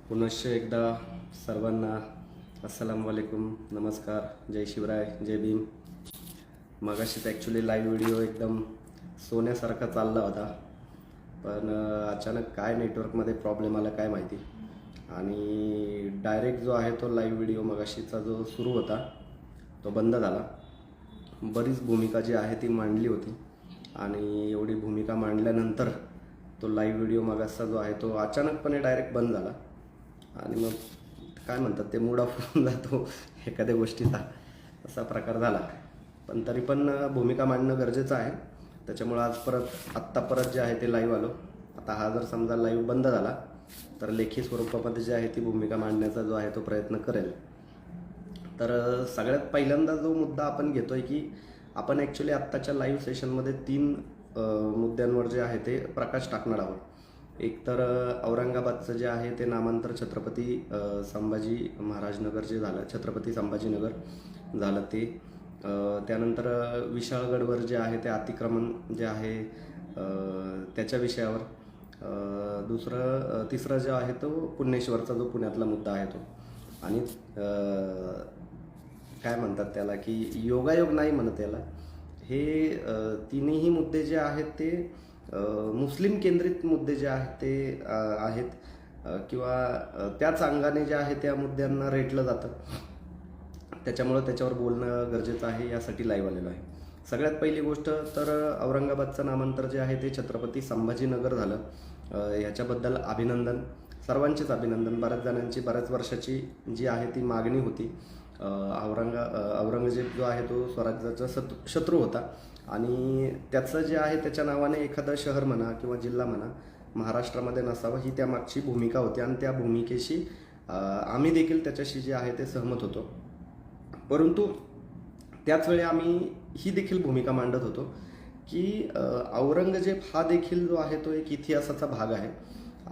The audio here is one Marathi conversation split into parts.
पुनश्च एकदा सर्वांना अस्सलाम वालेकुम, नमस्कार, जय शिवराय, जय भीम. मगाशीच ॲक्च्युली लाईव्ह व्हिडिओ एकदम सोन्यासारखा चालला होता, पण अचानक काय नेटवर्कमध्ये प्रॉब्लेम आला काय माहिती. आणि डायरेक्ट जो आहे तो लाईव्ह व्हिडिओ मगाशीचा जो सुरू होता तो बंद झाला. बरीच भूमिका जी आहे ती मांडली होती आणि एवढी भूमिका मांडल्यानंतर तो लाईव्ह व्हिडिओ मगाचा जो आहे तो अचानकपणे डायरेक्ट बंद झाला. आणि मग काय म्हणतात ते मूड ऑफ होऊन जातो एखाद्या गोष्टीचा, असा प्रकार झाला. पण तरी पण भूमिका मांडणं गरजेचं आहे. त्याच्यामुळं आत्ता परत जे आहे ते लाईव्ह आलो. आता हा जर समजा लाईव्ह बंद झाला तर लेखी स्वरूपामध्ये जे आहे ती भूमिका मांडण्याचा जो आहे तो प्रयत्न करेल. तर सगळ्यात पहिल्यांदा जो मुद्दा आपण घेतोय की आपण ॲक्च्युली आत्ताच्या लाईव्ह सेशनमध्ये 3 मुद्द्यांवर जे आहे ते प्रकाश टाकणार आहोत. एक तर औरंगाबादचं जे आहे ते नामांतर छत्रपती संभाजी महाराज नगर जे झालं, छत्रपती संभाजीनगर झालं ते. त्यानंतर विशाळगडवर जे आहे ते अतिक्रमण जे आहे त्याच्या विषयावर. तिसरं जे आहे तो पुण्यश्वरचा जो पुण्यातला मुद्दा आहे तो. आणि काय म्हणतात त्याला की योगायोग नाही म्हणत याला, हे तिन्ही मुद्दे जे आहेत ते मुस्लिम केंद्रित मुद्दे जे आहेत ते आहेत, किंवा त्याच अंगाने जे आहे त्या मुद्द्यांना रेटलं जातं. त्याच्यामुळं त्याच्यावर बोलणं गरजेचं आहे, यासाठी लाईव्ह आलेलो आहे. सगळ्यात पहिली गोष्ट तर औरंगाबादचं नामांतर जे आहे ते छत्रपती संभाजीनगर झालं. ह्याच्याबद्दल अभिनंदन, सर्वांचेच अभिनंदन. बऱ्याच जणांची बऱ्याच वर्षाची जी आहे ती मागणी होती. औरंगजेब जो आहे तो स्वराज्याचा शत्रू होता आणि त्याचं जे आहे त्याच्या नावाने एखादं शहर म्हणा किंवा जिल्हा म्हणा महाराष्ट्रामध्ये नसावं, ही त्यामागची भूमिका होती. आणि त्या भूमिकेशी आम्ही देखील त्याच्याशी जे आहे ते सहमत होतो. परंतु त्याचवेळी आम्ही ही देखील भूमिका मांडत होतो की औरंगजेब हा देखील जो आहे तो एक इतिहासाचा भाग आहे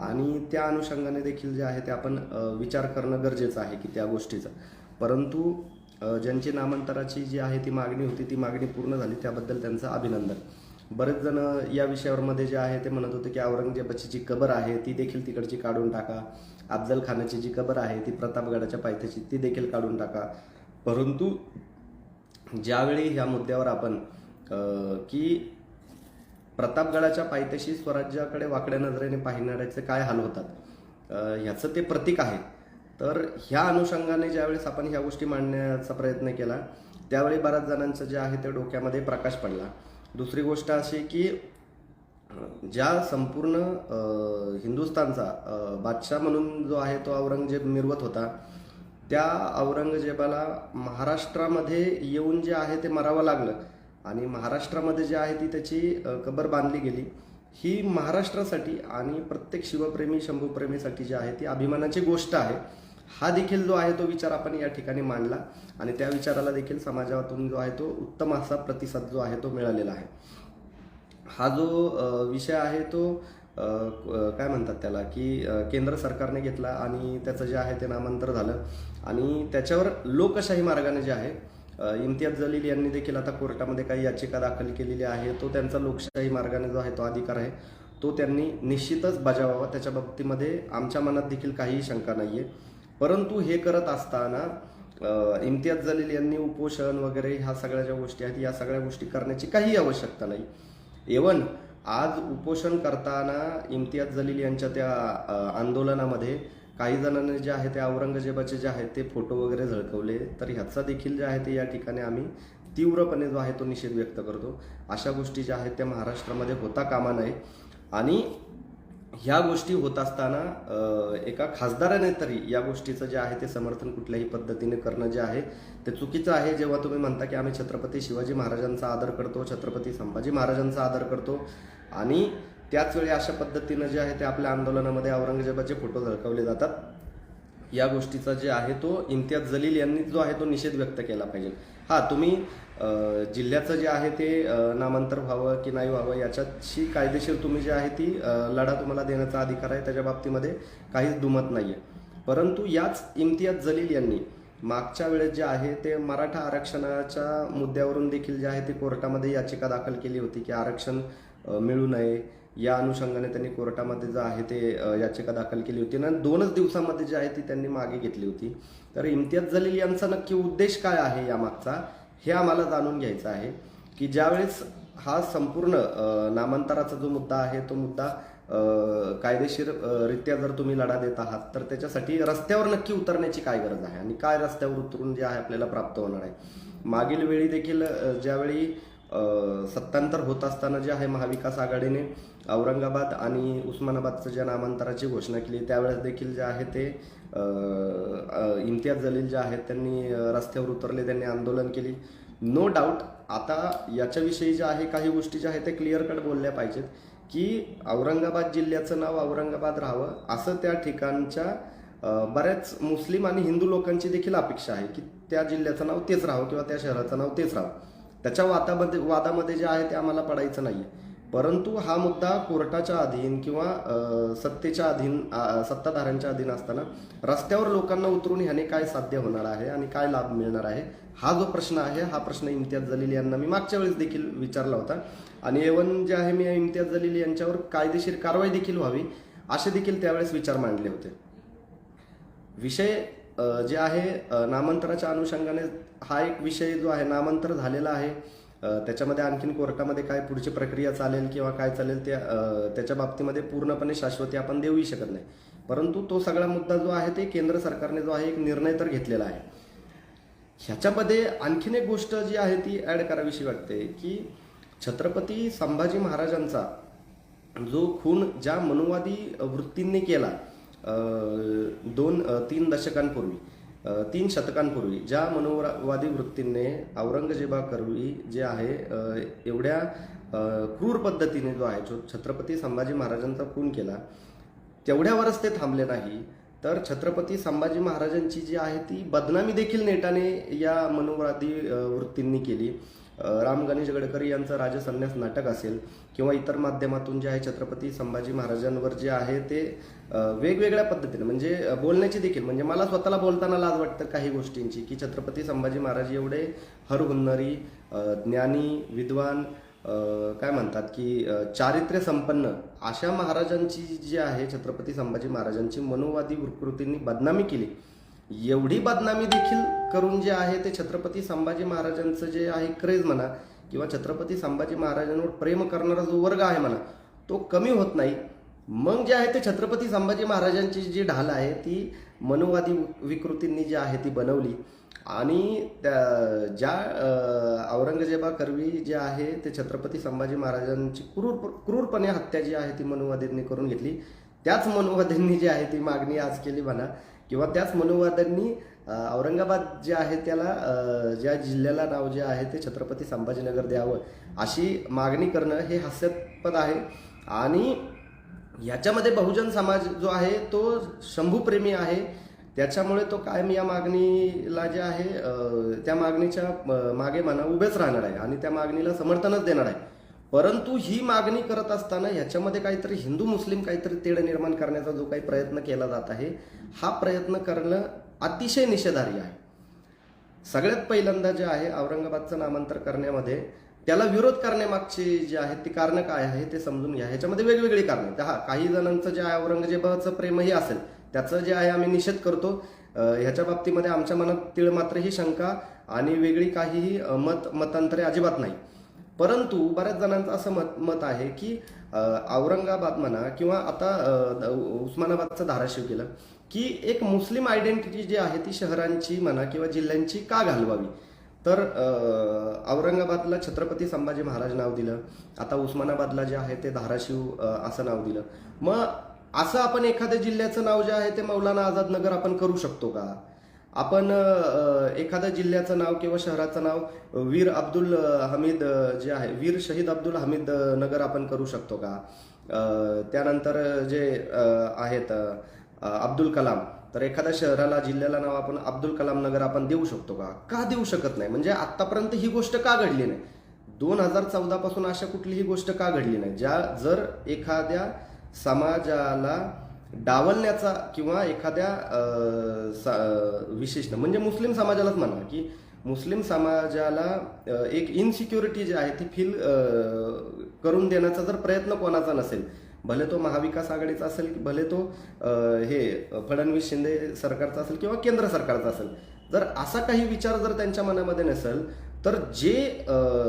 आणि त्या अनुषंगाने देखील जे आहे ते आपण विचार करणं गरजेचं आहे की त्या गोष्टीचा. परंतु ज्यांची नामांतराची जी आहे ती मागणी होती ती मागणी पूर्ण झाली, त्याबद्दल त्यांचं अभिनंदन. बरेच जण या विषयावरमध्ये जे आहे ते म्हणत होते की औरंगजेबाची जी कबर आहे ती देखील तिकडची काढून टाका, अफजल खानाची जी कबर आहे ती प्रतापगडाच्या पायथ्याची ती देखील काढून टाका. परंतु ज्यावेळी ह्या मुद्द्यावर आपण की प्रतापगडाच्या पायथ्याशी स्वराज्याकडे वाकड्या नजरेने पाहणाऱ्याचे काय हाल होतात, ह्याचं ते प्रतीक आहे. तर ह्या अनुषंगाने ज्यावेळेस आपण ह्या गोष्टी मांडण्याचा प्रयत्न केला त्यावेळी बऱ्याच जणांचं जे आहे ते डोक्यामध्ये प्रकाश पडला. दुसरी गोष्ट अशी की ज्या संपूर्ण हिंदुस्थानचा बादशाह म्हणून जो आहे तो औरंगजेब मिरवत होता, त्या औरंगजेबाला महाराष्ट्रामध्ये येऊन जे आहे ते मरावं लागलं आणि महाराष्ट्रामध्ये जे आहे ती त्याची कबर बांधली गेली. ही महाराष्ट्रासाठी आणि प्रत्येक शिवप्रेमी शंभूप्रेमीसाठी जी आहे ती अभिमानाची गोष्ट आहे. हा देखील जो आहे तो विचार आपण या ठिकाणी मांडला आणि त्या विचाराला देखील समाजातून जो आहे तो उत्तम असा प्रतिसाद जो आहे तो मिळालेला आहे. हा जो विषय आहे तो काय म्हणतात त्याला की केंद्र सरकारने घेतला आणि त्याचं जे आहे ते नामांतर झालं आणि त्याच्यावर लोकशाही मार्गाने जे आहे इम्तियाज जलील यांनी देखील आता कोर्टामध्ये काही याचिका दाखल केलेली आहे. तो त्यांचा लोकशाही मार्गाने जो आहे तो अधिकार आहे तो त्यांनी निश्चितच बजावावा, त्याच्या बाबतीमध्ये आमच्या मनात देखील काहीही शंका नाही आहे. परंतु हे करत असताना इम्तियाज जलील यांनी उपोषण वगैरे ह्या सगळ्या ज्या गोष्टी आहेत या सगळ्या गोष्टी करण्याची काही आवश्यकता नाही. इव्हन आज उपोषण करताना इम्तियाज जलील यांच्या त्या आंदोलनामध्ये काही जणांनी जे आहे ते औरंगजेबाचे जे आहेत ते फोटो वगैरे झळकवले. तर ह्याचा देखील जे आहे ते या ठिकाणी आम्ही तीव्रपणे जो आहे तो निषेध व्यक्त करतो. अशा गोष्टी ज्या आहेत त्या महाराष्ट्रामध्ये होता कामा नये. आणि ह्या गोष्टी होत असताना एका खासदाराने तरी या गोष्टीचं जे आहे ते समर्थन कुठल्याही पद्धतीने करणं जे आहे ते चुकीचं आहे. जेव्हा तुम्ही म्हणता की आम्ही छत्रपती शिवाजी महाराजांचा आदर करतो, छत्रपती संभाजी महाराजांचा आदर करतो आणि त्याचवेळी अशा पद्धतीनं जे आहे ते आपल्या आंदोलनामध्ये औरंगजेबाचे फोटो झळकवले जातात, या गोष्टीचा जे आहे तो इम्तियाज जलील यांनी जो आहे तो निषेध व्यक्त केला पाहिजे. तुम्ही जिल्ह्याचं जे आहे ते नामांतर व्हावं की नाही व्हावं याच्याशी कायदेशीर तुम्ही जे आहे ती लढा तुम्हाला देण्याचा अधिकार आहे, त्याच्या बाबतीमध्ये काहीच दुमत नाही आहे. परंतु याच इम्तियाज जलील यांनी मागच्या वेळेस जे आहे ते मराठा आरक्षणाच्या मुद्द्यावरून देखील जे आहे ते कोर्टामध्ये याचिका दाखल केली होती की आरक्षण मिळू नये या अनुषंगाने त्यांनी कोर्टामध्ये जे आहे ते याचिका दाखल केली होती आणि 2च दिवसामध्ये जी आहे ती त्यांनी मागे घेतली होती. तर इम्तियाज जलील यांचा नक्की उद्देश काय आहे यामागचा हे आम्हाला जाणून घ्यायचं आहे, की ज्यावेळेस हा संपूर्ण नामांतराचा जो मुद्दा आहे तो मुद्दा कायदेशीर रित्या जर तुम्ही लढा देत आहात तर त्याच्यासाठी रस्त्यावर नक्की उतरण्याची काय गरज आहे आणि काय रस्त्यावर उतरून जे आहे आपल्याला प्राप्त होणार आहे. मागील वेळी देखील ज्यावेळी सत्तांतर होत असताना जे आहे महाविकास आघाडीने औरंगाबाद आणि उस्मानाबादचं ज्या नामांतराची घोषणा केली त्यावेळेस देखील जे आहे ते इम्तियाज जलील जे आहेत त्यांनी रस्त्यावर उतरले, त्यांनी आंदोलन केली. नो डाऊट आता याच्याविषयी जे आहे काही गोष्टी ज्या आहेत ते क्लिअर कट बोलल्या पाहिजेत, की औरंगाबाद जिल्ह्याचं नाव औरंगाबाद राहावं असं त्या ठिकाणच्या बऱ्याच मुस्लिम आणि हिंदू लोकांची देखील अपेक्षा आहे, की त्या जिल्ह्याचं नाव तेच राहावं किंवा त्या शहराचं नाव तेच राहावं. त्याच्या वादामध्ये जे आहे ते आम्हाला पडायचं नाही आहे. परंतु हा मुद्दा कोर्टाच्या अधीन किंवा सत्तेच्या अधीन सत्ताधाऱ्यांच्या अधीन असताना रस्त्यावर लोकांना उतरून ह्याने काय साध्य होणार आहे आणि काय लाभ मिळणार आहे हा जो प्रश्न आहे हा प्रश्न इम्तियाज जलील यांना मी मागच्या वेळेस देखील विचारला होता आणि एवन जे आहे मी इम्तियाज जलील यांच्यावर कायदेशीर कारवाई देखील व्हावी असे देखील त्यावेळेस विचार मांडले होते. विषय जे आहे नामांतराच्या अनुषंगाने हा एक विषय जो आहे नामांतर झालेला आहे. त्याच्यामध्ये आणखीन कोर्टामध्ये काय पुढची प्रक्रिया चालेल किंवा काय चालेल त्याच्या बाबतीमध्ये पूर्णपणे शाश्वती आपण देऊही शकत नाही. परंतु तो सगळा मुद्दा जो आहे ते केंद्र सरकारने जो आहे एक निर्णय तर घेतलेला आहे. ह्याच्यामध्ये आणखीन एक गोष्ट जी आहे ती ॲड करावीशी वाटते, की छत्रपती संभाजी महाराजांचा जो खून ज्या मनुवादी वृत्तींनी केला 3 दशकांपूर्वी 3 शतकांपूर्वी ज्या मनोवादी वृत्तीने औरंगजेबाकरवी जे आहे एवढ्या क्रूर पद्धतीने जो आहे जो छत्रपती संभाजी महाराजांचा खून केला तेवढ्यावरच ते थांबले नाही, तर छत्रपती संभाजी महाराजांची जी आहे ती बदनामी देखील नेटाने या मनोवादी वृत्तींनी केली. राम गणेश गडकरी यांचं राजसन्यास नाटक असेल किंवा इतर माध्यमातून जे आहे छत्रपती संभाजी महाराजांवर जे आहे ते वेगवेगळ्या पद्धतीने म्हणजे बोलण्याची देखील म्हणजे मला स्वतःला बोलताना लाज वाटतं काही गोष्टींची, की छत्रपती संभाजी महाराज एवढे हरहुन्नरी ज्ञानी विद्वान काय म्हणतात की चारित्र्य संपन्न अशा महाराजांची जी आहे छत्रपती संभाजी महाराजांची मनोवादी विकृतींनी बदनामी केली. एवढी बदनामी देखील करून जे आहे ते छत्रपती संभाजी महाराजांचं जे आहे क्रेज म्हणा किंवा छत्रपती संभाजी महाराजांवर प्रेम करणारा जो वर्ग आहे म्हणा तो कमी होत नाही. मग जे आहे ते छत्रपती संभाजी महाराजांची जी ढाल आहे ती मनोवादी विकृतींनी जी आहे ती बनवली आणि ज्या औरंगजेबाकरवी जे आहे ते छत्रपती संभाजी महाराजांची क्रूरपणे हत्या जी आहे ती मनोवादींनी करून घेतली. त्याच मनोवादींनी जी आहे ती मागणी आज केली म्हणा किंवा त्याच मनोवाद्यांनी औरंगाबाद जे आहे त्याला ज्या जिल्ह्याला नाव जे आहे ते छत्रपती संभाजीनगर द्यावं अशी मागणी करणं हे हास्यास्पद आहे. आणि याच्यामध्ये बहुजन समाज जो आहे तो शंभूप्रेमी आहे, त्याच्यामुळे तो कायम या मागणीला जे आहे त्या मागणीच्या मागे म्हणा उभेच राहणार आहे आणि त्या मागणीला समर्थनच देणार आहे. परंतु ही मागणी करत असताना ह्याच्यामध्ये काहीतरी हिंदू मुस्लिम काहीतरी तेढ निर्माण करण्याचा जो काही प्रयत्न केला जात आहे हा प्रयत्न करणं अतिशय निषेधार्ह आहे. सगळ्यात पहिल्यांदा जे आहे औरंगाबादचं नामांतर करण्यामध्ये त्याला विरोध करण्यामागची जी आहेत ती कारणं काय आहे ते समजून घ्या. ह्याच्यामध्ये वेगवेगळी कारणं आहेत. काही जणांचं जे आहे औरंगजेबाचं प्रेमही असेल त्याचं जे आहे आम्ही निषेध करतो. ह्याच्या बाबतीमध्ये आमच्या मनात तीळ मात्रही शंका आणि वेगळी काहीही मतांतरे अजिबात नाही. परंतु बऱ्याच जणांचं असं मत आहे की औरंगाबाद म्हणा किंवा आता उस्मानाबादचं धाराशिव केलं की एक मुस्लिम आयडेंटिटी जी आहे ती शहरांची म्हणा किंवा जिल्ह्यांची का घालवावी. तर औरंगाबादला छत्रपती संभाजी महाराज नाव दिलं, आता उस्मानाबादला जे आहे ते धाराशिव असं नाव दिलं. मग असं आपण एखाद्या जिल्ह्याचं नाव जे आहे ते मौलाना आझाद नगर आपण करू शकतो का? आपण एखाद्या जिल्ह्याचं नाव किंवा शहराचं नाव वीर अब्दुल हमीद जे आहे वीर शहीद अब्दुल हमीद नगर आपण करू शकतो का? त्यानंतर जे आहेत अब्दुल कलाम, तर एखाद्या शहराला जिल्ह्याला नाव आपण अब्दुल कलाम नगर आपण देऊ शकतो का? का देऊ शकत नाही? म्हणजे आतापर्यंत ही गोष्ट का घडली नाही? 2014 पासून अशा कुठलीही गोष्ट का घडली नाही? जर एखाद्या समाजाला डावलण्याचा किंवा एखाद्या विशिष्ट म्हणजे मुस्लिम समाजालाच म्हणा की मुस्लिम समाजाला एक इनसिक्युरिटी जी आहे ती फील करून देण्याचा जर प्रयत्न कोणाचा नसेल, भले तो महाविकास आघाडीचा असेल, भले तो हे फडणवीस शिंदे सरकारचा असेल किंवा केंद्र सरकारचा असेल, जर असा काही विचार जर त्यांच्या मनामध्ये नसेल, तर जे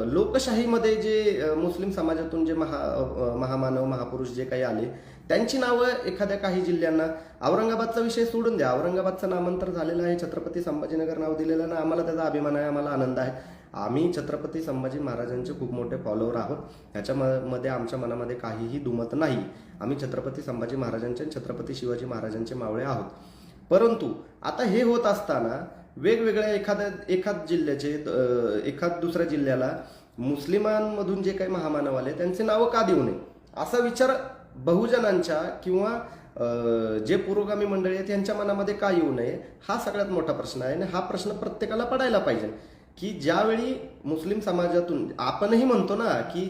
लोकशाहीमध्ये जे मुस्लिम समाजातून जे महामानव महापुरुष जे काही आले त्यांची नावं एखाद्या काही जिल्ह्यांना, औरंगाबादचा विषय सोडून द्या, औरंगाबादचं नामांतर झालेलं आहे, छत्रपती संभाजीनगर नाव दिलेलं ना, आम्हाला त्याचा अभिमान आहे, आम्हाला आनंद आहे. आम्ही छत्रपती संभाजी महाराजांचे खूप मोठे फॉलोअर आहोत, ह्याच्यामध्ये आमच्या मनामध्ये काहीही दुमत नाही. आम्ही छत्रपती संभाजी महाराजांचे छत्रपती शिवाजी महाराजांचे मावळे आहोत. परंतु आता हे होत असताना वेगवेगळ्या एखाद जिल्ह्याचे एखाद दुसऱ्या जिल्ह्याला मुस्लिमांमधून जे काही महामानव आले त्यांचे नावं का देऊ नये, असा विचार बहुजनांच्या किंवा जे पुरोगामी मंडळी आहेत यांच्या मनामध्ये का येऊ नये, हा सगळ्यात मोठा प्रश्न आहे. आणि हा प्रश्न प्रत्येकाला पडायला पाहिजे की ज्यावेळी मुस्लिम समाजातून, आपणही म्हणतो ना की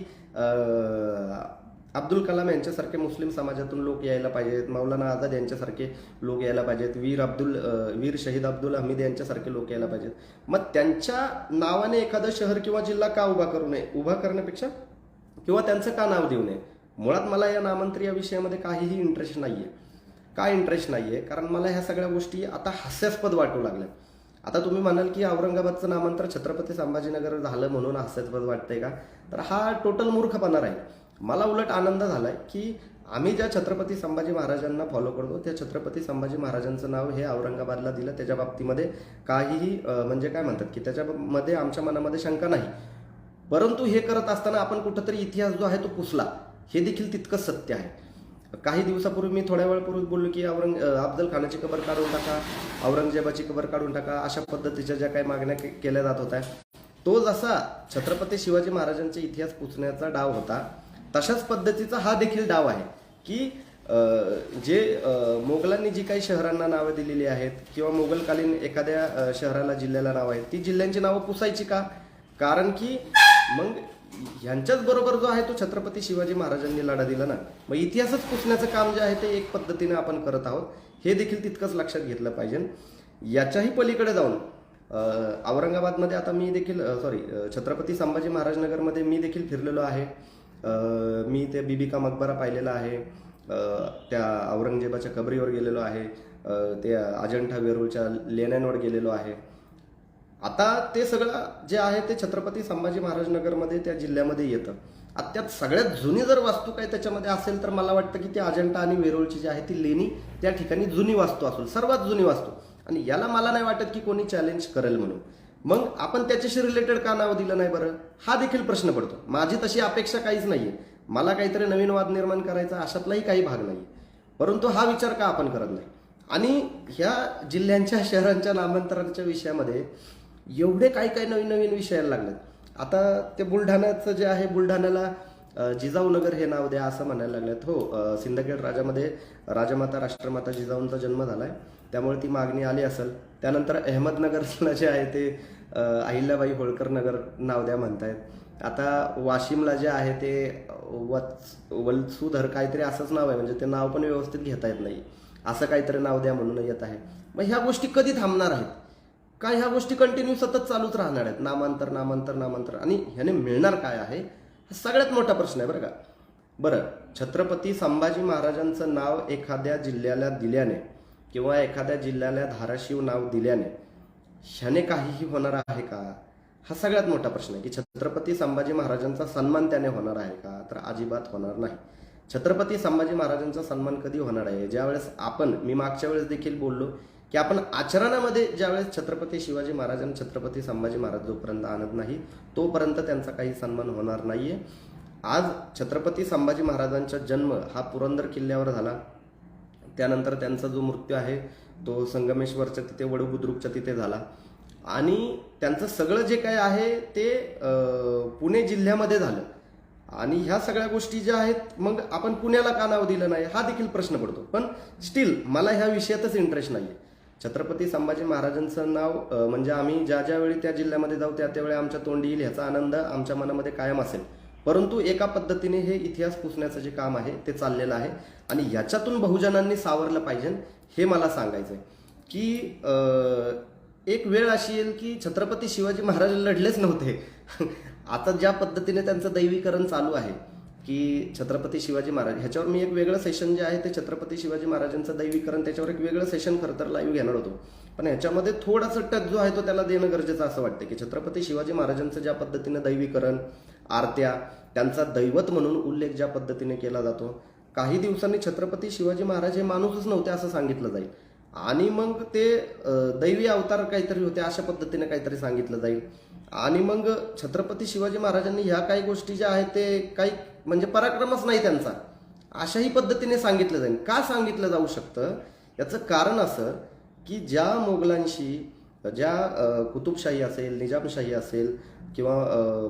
अब्दुल कलाम यांच्यासारखे मुस्लिम समाजातून लोक यायला पाहिजेत, मौलाना आझाद यांच्यासारखे लोक यायला पाहिजेत, वीर शहीद अब्दुल हमीद यांच्यासारखे लोक यायला पाहिजेत. मग त्यांच्या नावाने एखादं शहर किंवा जिल्हा का उभा करू नये, उभा करण्यापेक्षा किंवा त्यांचं का नाव देऊ नये. मुळात मला या नामांतर या विषयामध्ये काहीही इंटरेस्ट नाहीये. का इंटरेस्ट नाहीये? कारण मला ह्या सगळ्या गोष्टी आता हास्यास्पद वाटू लागल्या. आता तुम्ही म्हणाल की औरंगाबादचं नामांतर छत्रपती संभाजीनगर झालं म्हणून हास्यास्पद वाटतंय का, तर हा टोटल मूर्खपणा राहील. मला उलट आनंद झालाय की आम्ही ज्या छत्रपती संभाजी महाराजांना फॉलो करतो त्या छत्रपती संभाजी महाराजांचं नाव हे औरंगाबादला दिलं, त्याच्या बाबतीमध्ये काहीही म्हणजे काय म्हणतात की त्याच्यामध्ये आमच्या मनामध्ये शंका नाही. परंतु हे करत असताना आपण कुठंतरी इतिहास जो आहे तो पुसला, हे देखील तितकंच सत्य आहे. काही दिवसापूर्वी मी थोड्या वेळापूर्वी बोललो की अफजल खानाची कबर काढून टाका, औरंगजेबाची कबर काढून टाका, अशा पद्धतीच्या ज्या काही मागण्या केल्या जात होत्या, तो जसा छत्रपती शिवाजी महाराजांचा इतिहास पुसण्याचा डाव होता, तशाच पद्धतीचा हा देखील डाव आहे की जे मोगलांनी जी काही शहरांना नावं दिलेली आहेत किंवा मोगलकालीन एखाद्या शहराला जिल्ह्याला नाव आहेत, ती जिल्ह्यांची नावं पुसायची का? कारण की मग ह्यांच्याच बरोबर जो आहे तो छत्रपती शिवाजी महाराजांनी लढा दिला ना, मग इतिहासच पुसण्याचं काम जे आहे ते एक पद्धतीने आपण करत आहोत, हे देखील तितकंच लक्षात घेतलं पाहिजे. याच्याही पलीकडे जाऊन औरंगाबादमध्ये आता मी देखील छत्रपती संभाजी महाराजनगरमध्ये मी देखील फिरलेलो आहे. मी ते बीबी का मकबरा पाहिलेला आहे, त्या औरंगजेबाच्या कबरीवर गेलेलो आहे, त्या अजंठा वेरूळच्या लेण्यांवर गेलेलो आहे. आता ते सगळं जे आहे ते छत्रपती संभाजी महाराजनगरमध्ये त्या जिल्ह्यामध्ये येतं. आता त्यात सगळ्यात जुनी जर वास्तू काय त्याच्यामध्ये असेल तर मला वाटतं की ती अजंठा आणि वेरूळची जी आहे ती लेणी त्या ठिकाणी जुनी वास्तू असेल, सर्वात जुनी वास्तू. आणि याला मला नाही वाटत की कोणी चॅलेंज करेल म्हणून. मग आपण त्याच्याशी रिलेटेड का नाव दिलं नाही बरं, हा देखील प्रश्न पडतो. माझी तशी अपेक्षा काहीच नाहीये, मला काहीतरी नवीन वाद निर्माण करायचा अशातलाही काही भाग नाही. परंतु हा विचार का आपण करत नाही? आणि ह्या जिल्ह्यांच्या शहरांच्या नामांतराच्या विषयामध्ये एवढे काही काही नवीन नवीन विषयाला लागलेत. आता ते बुलढाण्याचं जे आहे, बुलढाण्याला जिजाऊनगर हे नाव द्या असं म्हणायला लागलेत. हो, सिंदखेड राजामध्ये राजमाता राष्ट्रमाता जिजाऊंचा जन्म झालाय, त्यामुळे ती मागणी आली असेल. त्यानंतर अहमदनगरला जे आहे ते अहिल्याबाई होळकर नगर नाव द्या म्हणतायत. आता वाशिमला जे आहे ते वलसुधर काहीतरी असंच नाव आहे, म्हणजे ते नाव पण व्यवस्थित घेता येत नाही, असं काहीतरी नाव द्या म्हणून येत आहे. मग ह्या गोष्टी कधी थांबणार आहेत? काय ह्या गोष्टी कंटिन्यू सतत चालूच राहणार आहेत? नामांतर नामांतर नामांतर. आणि ह्याने मिळणार काय आहे हा सगळ्यात मोठा प्रश्न आहे बरं का. बरं, छत्रपती संभाजी महाराजांचं नाव एखाद्या जिल्ह्याला दिल्याने किंवा एखाद्या जिल्ह्याला धाराशिव नाव दिल्याने ह्याने काहीही होणार आहे का, हा सगळ्यात मोठा प्रश्न आहे. की छत्रपती संभाजी महाराजांचा सन्मान त्याने होणार आहे का, तर अजिबात होणार नाही. छत्रपती संभाजी महाराजांचा सन्मान कधी होणार आहे? ज्यावेळेस मी मागच्या वेळेस देखील बोललो की आपण आचरणामध्ये ज्यावेळेस छत्रपती शिवाजी महाराजांना छत्रपती संभाजी महाराज जोपर्यंत आणत नाही तोपर्यंत त्यांचा काही सन्मान होणार नाहीये. आज छत्रपती संभाजी महाराजांचा जन्म हा पुरंदर किल्ल्यावर झाला, त्यानंतर त्यांचा जो मृत्यू आहे तो संगमेश्वरच्या तिथे, वडूबुद्रुकच्या तिथे झाला, आणि त्यांचं सगळं जे काय आहे ते पुणे जिल्ह्यामध्ये झालं. आणि ह्या सगळ्या गोष्टी ज्या आहेत, मग आपण पुण्याला का नाव दिलं नाही हा देखील प्रश्न पडतो. पण स्टील मला ह्या विषयातच इंटरेस्ट नाहीये. छत्रपती संभाजी महाराजांचं नाव म्हणजे आम्ही ज्या ज्यावेळी त्या जिल्ह्यामध्ये जाऊ त्या त्यावेळी आमच्या तोंडी येईल ह्याचा आनंद आमच्या मनामध्ये कायम असेल. परंतु एका पद्धतीने हे इतिहास पुसण्याचं जे काम आहे ते चाललेलं आहे, आणि याच्यातून बहुजनांनी सावरलं पाहिजे हे मला सांगायचं आहे. की एक वेळ अशी येईल की छत्रपती शिवाजी महाराज लढलेच नव्हते. आता ज्या पद्धतीने त्यांचं दैवीकरण चालू आहे की छत्रपती शिवाजी महाराज, ह्याच्यावर मी एक वेगळं सेशन जे आहे ते छत्रपती शिवाजी महाराजांचं दैवीकरण, त्याच्यावर एक वेगळं सेशन खरं तर लाईव्ह घेणार होतो. पण ह्याच्यामध्ये थोडासा टच जो आहे तो त्याला देणं गरजेचं असं वाटतं की छत्रपती शिवाजी महाराजांचं ज्या पद्धतीनं दैवीकरण, आरत्या, त्यांचा दैवत म्हणून उल्लेख ज्या पद्धतीने केला जातो, काही दिवसांनी छत्रपती शिवाजी महाराज हे माणूसच नव्हते असं सांगितलं जाईल आणि मग ते दैवी अवतार काहीतरी होते अशा पद्धतीने काहीतरी सांगितलं जाईल आणि मग छत्रपती शिवाजी महाराजांनी ह्या काही गोष्टी ज्या आहेत ते काही म्हणजे पराक्रमच नाही त्यांचा अशाही पद्धतीने सांगितलं जाईल. का सांगितलं जाऊ शकतं याचं कारण असं की ज्या मोगलांशी, ज्या कुतुबशाही असेल, निजामशाही असेल किंवा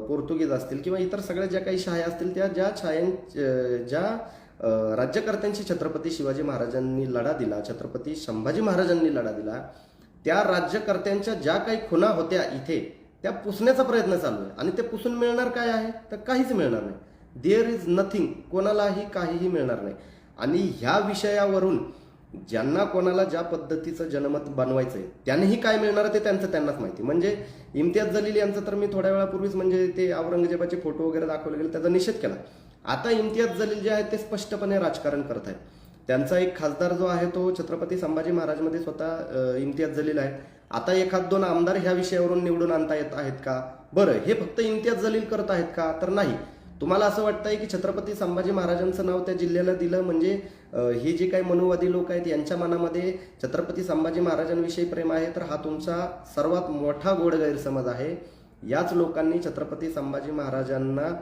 पोर्तुगीज असतील किंवा इतर सगळ्या ज्या काही शाह्या असतील, त्या ज्या राज्यकर्त्यांशी छत्रपती शिवाजी महाराजांनी लढा दिला, छत्रपती संभाजी महाराजांनी लढा दिला, त्या राज्यकर्त्यांच्या ज्या काही खुणा होत्या इथे त्या पुसण्याचा प्रयत्न चालू आहे आणि ते पुसून मिळणार काय आहे तर काहीच मिळणार नाही. देअर इज नथिंग, कोणालाही काहीही मिळणार नाही. आणि ह्या विषयावरून ज्यांना कोणाला ज्या पद्धतीचं जनमत बनवायचं आहे त्यांनीही काय मिळणार ते त्यांनाच माहिती. म्हणजे इम्तियाज जलील यांचं तर मी थोड्या वेळापूर्वीच म्हणजे ते औरंगजेबाचे फोटो वगैरे दाखवले गेले त्याचा निषेध केला. आता इम्तियाज जलील जे आहेत ते स्पष्टपणे राजकारण करत आहेत. त्यांचा एक खासदार जो आहे तो छत्रपती संभाजी महाराजमध्ये स्वतः इम्तियाज जलील आहे. आता एखाद दोन आमदार ह्या विषयावरून निवडून आणता येत आहेत का? बरं, हे फक्त इम्तियाज जलील करत आहेत का? तर नाही. तुम्हाला असं वाटतंय की छत्रपती संभाजी महाराजांचं नाव त्या जिल्ह्याला दिलं म्हणजे हे जे काही मनुवादी लोक आहेत यांच्या मनामध्ये छत्रपती संभाजी महाराजांविषयी प्रेम आहे, तर हा तुमचा सर्वात मोठा गोड गैरसमज आहे. याच लोकांनी छत्रपती संभाजी महाराजांना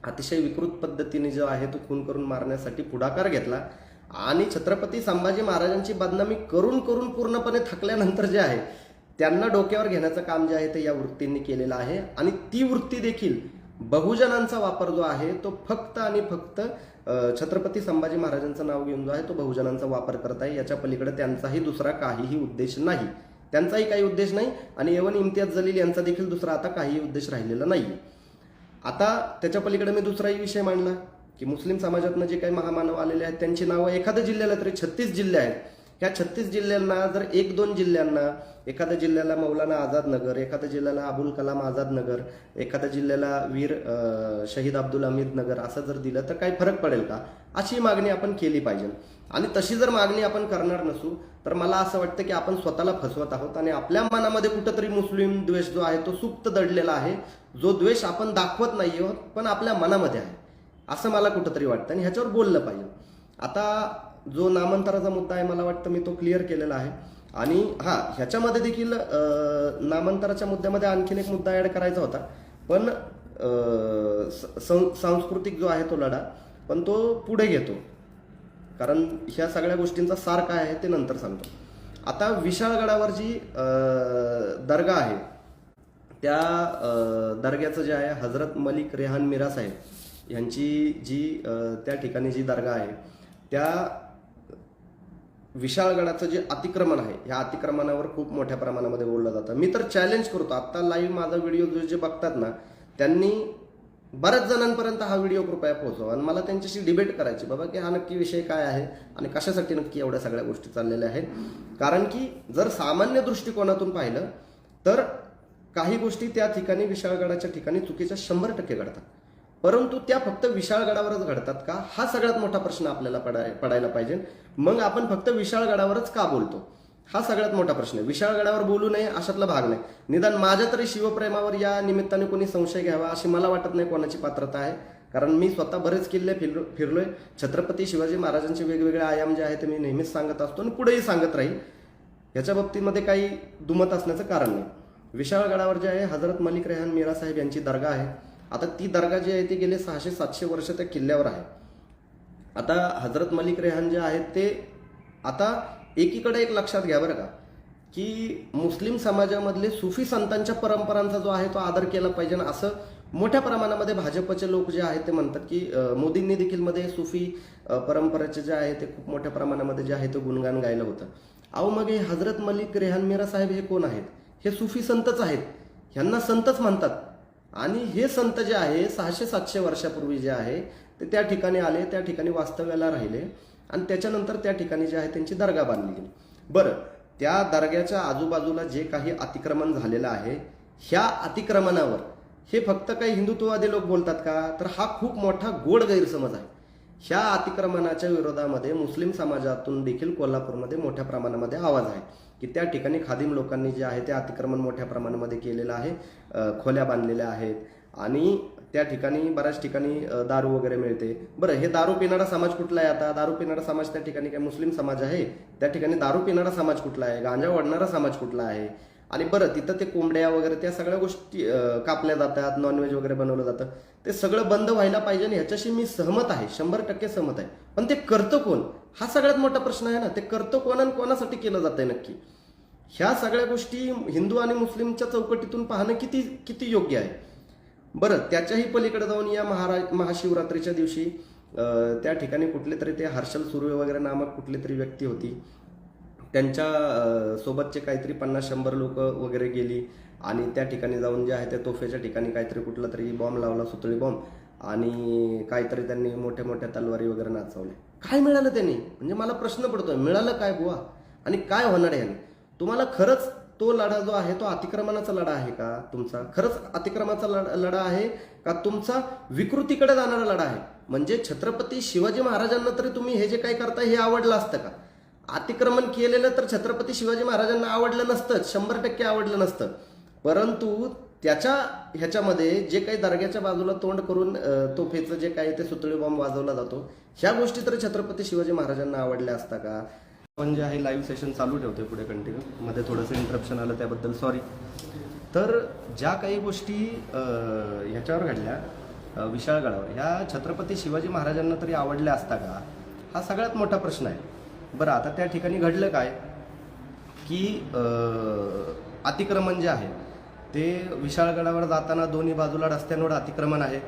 अतिशय विकृत पद्धतीने जो आहे तो खून करून मारण्यासाठी पुढाकार घेतला आणि छत्रपती संभाजी महाराजांची बदनामी करून करून पूर्णपणे थकल्यानंतर जे आहे त्यांना डोक्यावर घेण्याचं काम जे आहे ते या वृत्तींनी केलेलं आहे. आणि ती वृत्ती देखील बहुजनांचा वापर जो आहे तो फक्त आणि फक्त छत्रपती संभाजी महाराजांचं नाव घेऊन जो आहे तो बहुजनांचा वापर करत आहे. याच्या पलीकडे त्यांचाही दुसरा काहीही उद्देश नाही, त्यांचाही काही उद्देश नाही आणि एवन इम्तियाज जलील यांचा देखील दुसरा आता काही उद्देश राहिलेला नाही. आता त्याच्या पलीकडे मी दुसराही विषय मांडला की मुस्लिम समाजातनं जे काही महामानव आलेले आहेत त्यांची नावं एखाद्या जिल्ह्याला तरी 36 जिल्हे आहेत. ह्या 36 जिल्ह्यांना जर 1-2 जिल्ह्यांना, एखाद्या जिल्ह्याला मौलाना आझाद नगर, एखाद्या जिल्ह्याला अबुल कलाम आझाद नगर, एखाद्या जिल्ह्याला वीर शहीद अब्दुल हमीद नगर असं जर दिलं तर काही फरक पडेल का? अशी मागणी आपण केली पाहिजे. आणि तशी जर मागणी आपण करणार नसू तर मला असं वाटतं की आपण स्वतःला फसवत आहोत आणि आपल्या मनामध्ये कुठंतरी मुस्लिम द्वेष जो आहे तो सुप्त दडलेला आहे, जो द्वेष आपण दाखवत नाही आहोत पण आपल्या मनामध्ये आहे असं मला कुठंतरी वाटतं आणि ह्याच्यावर बोललं पाहिजे. आता जो नामांतराचा मुद्दा आहे मला वाटतं मी तो क्लिअर केलेला आहे. आणि ह्याच्यामध्ये देखील नामांतराच्या मुद्द्यामध्ये आणखीन एक मुद्दा ऍड करायचा होता पण सांस्कृतिक जो आहे तो लढा पण तो पुढे घेतो कारण ह्या सगळ्या गोष्टींचा सार काय आहे ते नंतर सांगतो. आता विशाळगडावर जी दर्गा आहे त्या दर्ग्याचं जे आहे हजरत मलिक रेहान मीरा साहेब यांची जी त्या ठिकाणी जी दर्गा आहे त्या विशाळगडाचं जे अतिक्रमण आहे ह्या अतिक्रमणावर खूप मोठ्या प्रमाणामध्ये बोललं जातं. मी तर चॅलेंज करतो, आता लाईव्ह माझा व्हिडिओ जे बघतात ना त्यांनी बऱ्याच जणांपर्यंत हा व्हिडिओ कृपया पोहोचवा आणि मला त्यांच्याशी डिबेट करायची बाबा की हा नक्की विषय काय आहे आणि कशासाठी नक्की एवढ्या सगळ्या गोष्टी चाललेल्या आहेत. कारण की जर सामान्य दृष्टिकोनातून पाहिलं तर काही गोष्टी त्या ठिकाणी विशाळगडाच्या ठिकाणी चुकीच्या 100% घडतात, परंतु त्या फक्त विशाळगडावरच घडतात का हा सगळ्यात मोठा प्रश्न आपल्याला पडायला पाहिजे. मग आपण फक्त विशाळगडावरच का बोलतो हा सगळ्यात मोठा प्रश्न आहे. विशाळगडावर बोलू नये अशातला भाग नाही. निदान माझ्या तरी शिवप्रेमावर या निमित्ताने कोणी संशय घ्यावा अशी मला वाटत नाही कोणाची पात्रता आहे. कारण मी स्वतः बरेच किल्ले फिरलोय. छत्रपती शिवाजी महाराजांचे वेगवेगळे आयाम जे आहेत ते मी नेहमीच सांगत असतो आणि पुढेही सांगत राहील. याच्या बाबतीमध्ये काही दुमत असण्याचं कारण नाही. विशाळगडावर जे आहे हजरत मलिक रेहान मीरा साहेब यांची दर्गा आहे. आता ती दर्गा जी आहे ती गेले 600-700 वर्ष त्या किल्ल्यावर आहे. आता हजरत मलिक रेहान जे आहेत ते आता एकीकडे एक लक्षात घ्या बरं का की मुस्लिम समाजामधले सुफी संतांच्या परंपरांचा जो आहे तो आदर केला पाहिजे ना असं मोठ्या प्रमाणामध्ये भाजपचे लोक जे आहेत ते म्हणतात की मोदींनी देखील मध्ये सुफी परंपरेचे जे आहे ते खूप मोठ्या प्रमाणामध्ये जे आहे ते गुणगान गायलं होतं. अहो मग हे हजरत मलिक रेहान मीरा साहेब हे कोण आहेत? हे सुफी संतच आहेत, ह्यांना संतच म्हणतात. आणि हे संत जे आहे 600-700 वर्षापूर्वी जे आहे ते त्या ठिकाणी आले, त्या ठिकाणी वास्तव्याला राहिले आणि त्याच्यानंतर त्या ठिकाणी जे आहे त्यांची दर्गा बांधली गेली. बरं, त्या दर्ग्याच्या आजूबाजूला जे काही अतिक्रमण झालेलं आहे, ह्या अतिक्रमणावर हे फक्त काही हिंदुत्ववादी लोक बोलतात का? तर हा खूप मोठा गोड गैरसमज आहे. ह्या अतिक्रमणाच्या विरोधामध्ये मुस्लिम समाजातून देखील कोल्हापूरमध्ये मोठ्या प्रमाणामध्ये आवाज आहे की त्या ठिकाणी खादिम लोकांनी जे आहे ते अतिक्रमण मोठ्या प्रमाणामध्ये केलेलं आहे, खोल्या बांधलेल्या आहेत आणि त्या ठिकाणी बऱ्याच ठिकाणी दारू वगैरे मिळते. बरं, हे दारू पिणारा समाज कुठला आहे? आता दारू पिणारा समाज त्या ठिकाणी काय मुस्लिम समाज आहे? त्या ठिकाणी दारू पिणारा समाज कुठला आहे? गांजा ओढणारा समाज कुठला आहे? आणि बरं, तिथं ते कोंबड्या वगैरे त्या सगळ्या गोष्टी कापल्या जातात, नॉनव्हेज वगैरे बनवलं जातं, ते सगळं बंद व्हायला पाहिजे आणि ह्याच्याशी मी सहमत आहे, 100% सहमत आहे. पण ते करतं कोण? हा सगळ्यात मोठा प्रश्न आहे ना. ते करतं कोण आणि कोणासाठी केलं जातंय नक्की? ह्या सगळ्या गोष्टी हिंदू आणि मुस्लिमच्या चौकटीतून पाहणं किती किती योग्य आहे? बरं, त्याच्याही पलीकडे जाऊन या महाशिवरात्रीच्या दिवशी त्या ठिकाणी कुठले तरी ते हर्षल सुर्वे वगैरे नामक कुठली तरी व्यक्ती होती, त्यांच्या सोबतचे काहीतरी 50-100 लोक वगैरे गेली आणि त्या ठिकाणी जाऊन जे आहे त्या तोफेच्या ठिकाणी काहीतरी कुठला तरी बॉम्ब लावला, सुतळी बॉम्ब, आणि काहीतरी त्यांनी मोठ्या मोठ्या तलवारी वगैरे नाचवले. काय मिळालं त्यांनी? म्हणजे मला प्रश्न पडतोय, मिळालं काय बुवा? आणि काय होणार आहे? तुम्हाला खरंच तो लढा जो आहे तो अतिक्रमणाचा लढा आहे का तुमचा? खरंच अतिक्रमणाचा लढा आहे का तुमचा विकृतीकडे जाणारा लढा आहे? म्हणजे छत्रपती शिवाजी महाराजांना तरी तुम्ही हे जे काही करताय हे आवडलं असतं का? अतिक्रमण केलेलं तर छत्रपती शिवाजी महाराजांना आवडलं नसतं, 100% आवडलं नसतं. परंतु त्याच्या ह्याच्यामध्ये जे काही दर्ग्याच्या बाजूला तोंड करून तोफेचं जे काही ते सुतळी बॉम्ब वाजवला जातो, ह्या गोष्टी तर छत्रपती शिवाजी महाराजांना आवडल्या असता का? आपण जे आहे लाईव्ह सेशन चालू ठेवतोय पुढे कंटिन्यू, मध्ये थोडंसं इंटरप्शन आलं त्याबद्दल सॉरी. तर ज्या काही गोष्टी ह्याच्यावर घडल्या विशाळगडावर, ह्या छत्रपती शिवाजी महाराजांना तरी आवडल्या असता का? हा सगळ्यात मोठा प्रश्न आहे. बरं, आता त्या ठिकाणी घडलं काय की अतिक्रमण जे आहे ते विशाळगडावर जाताना दोन्ही बाजूला रस्त्यांवर अतिक्रमण आहे.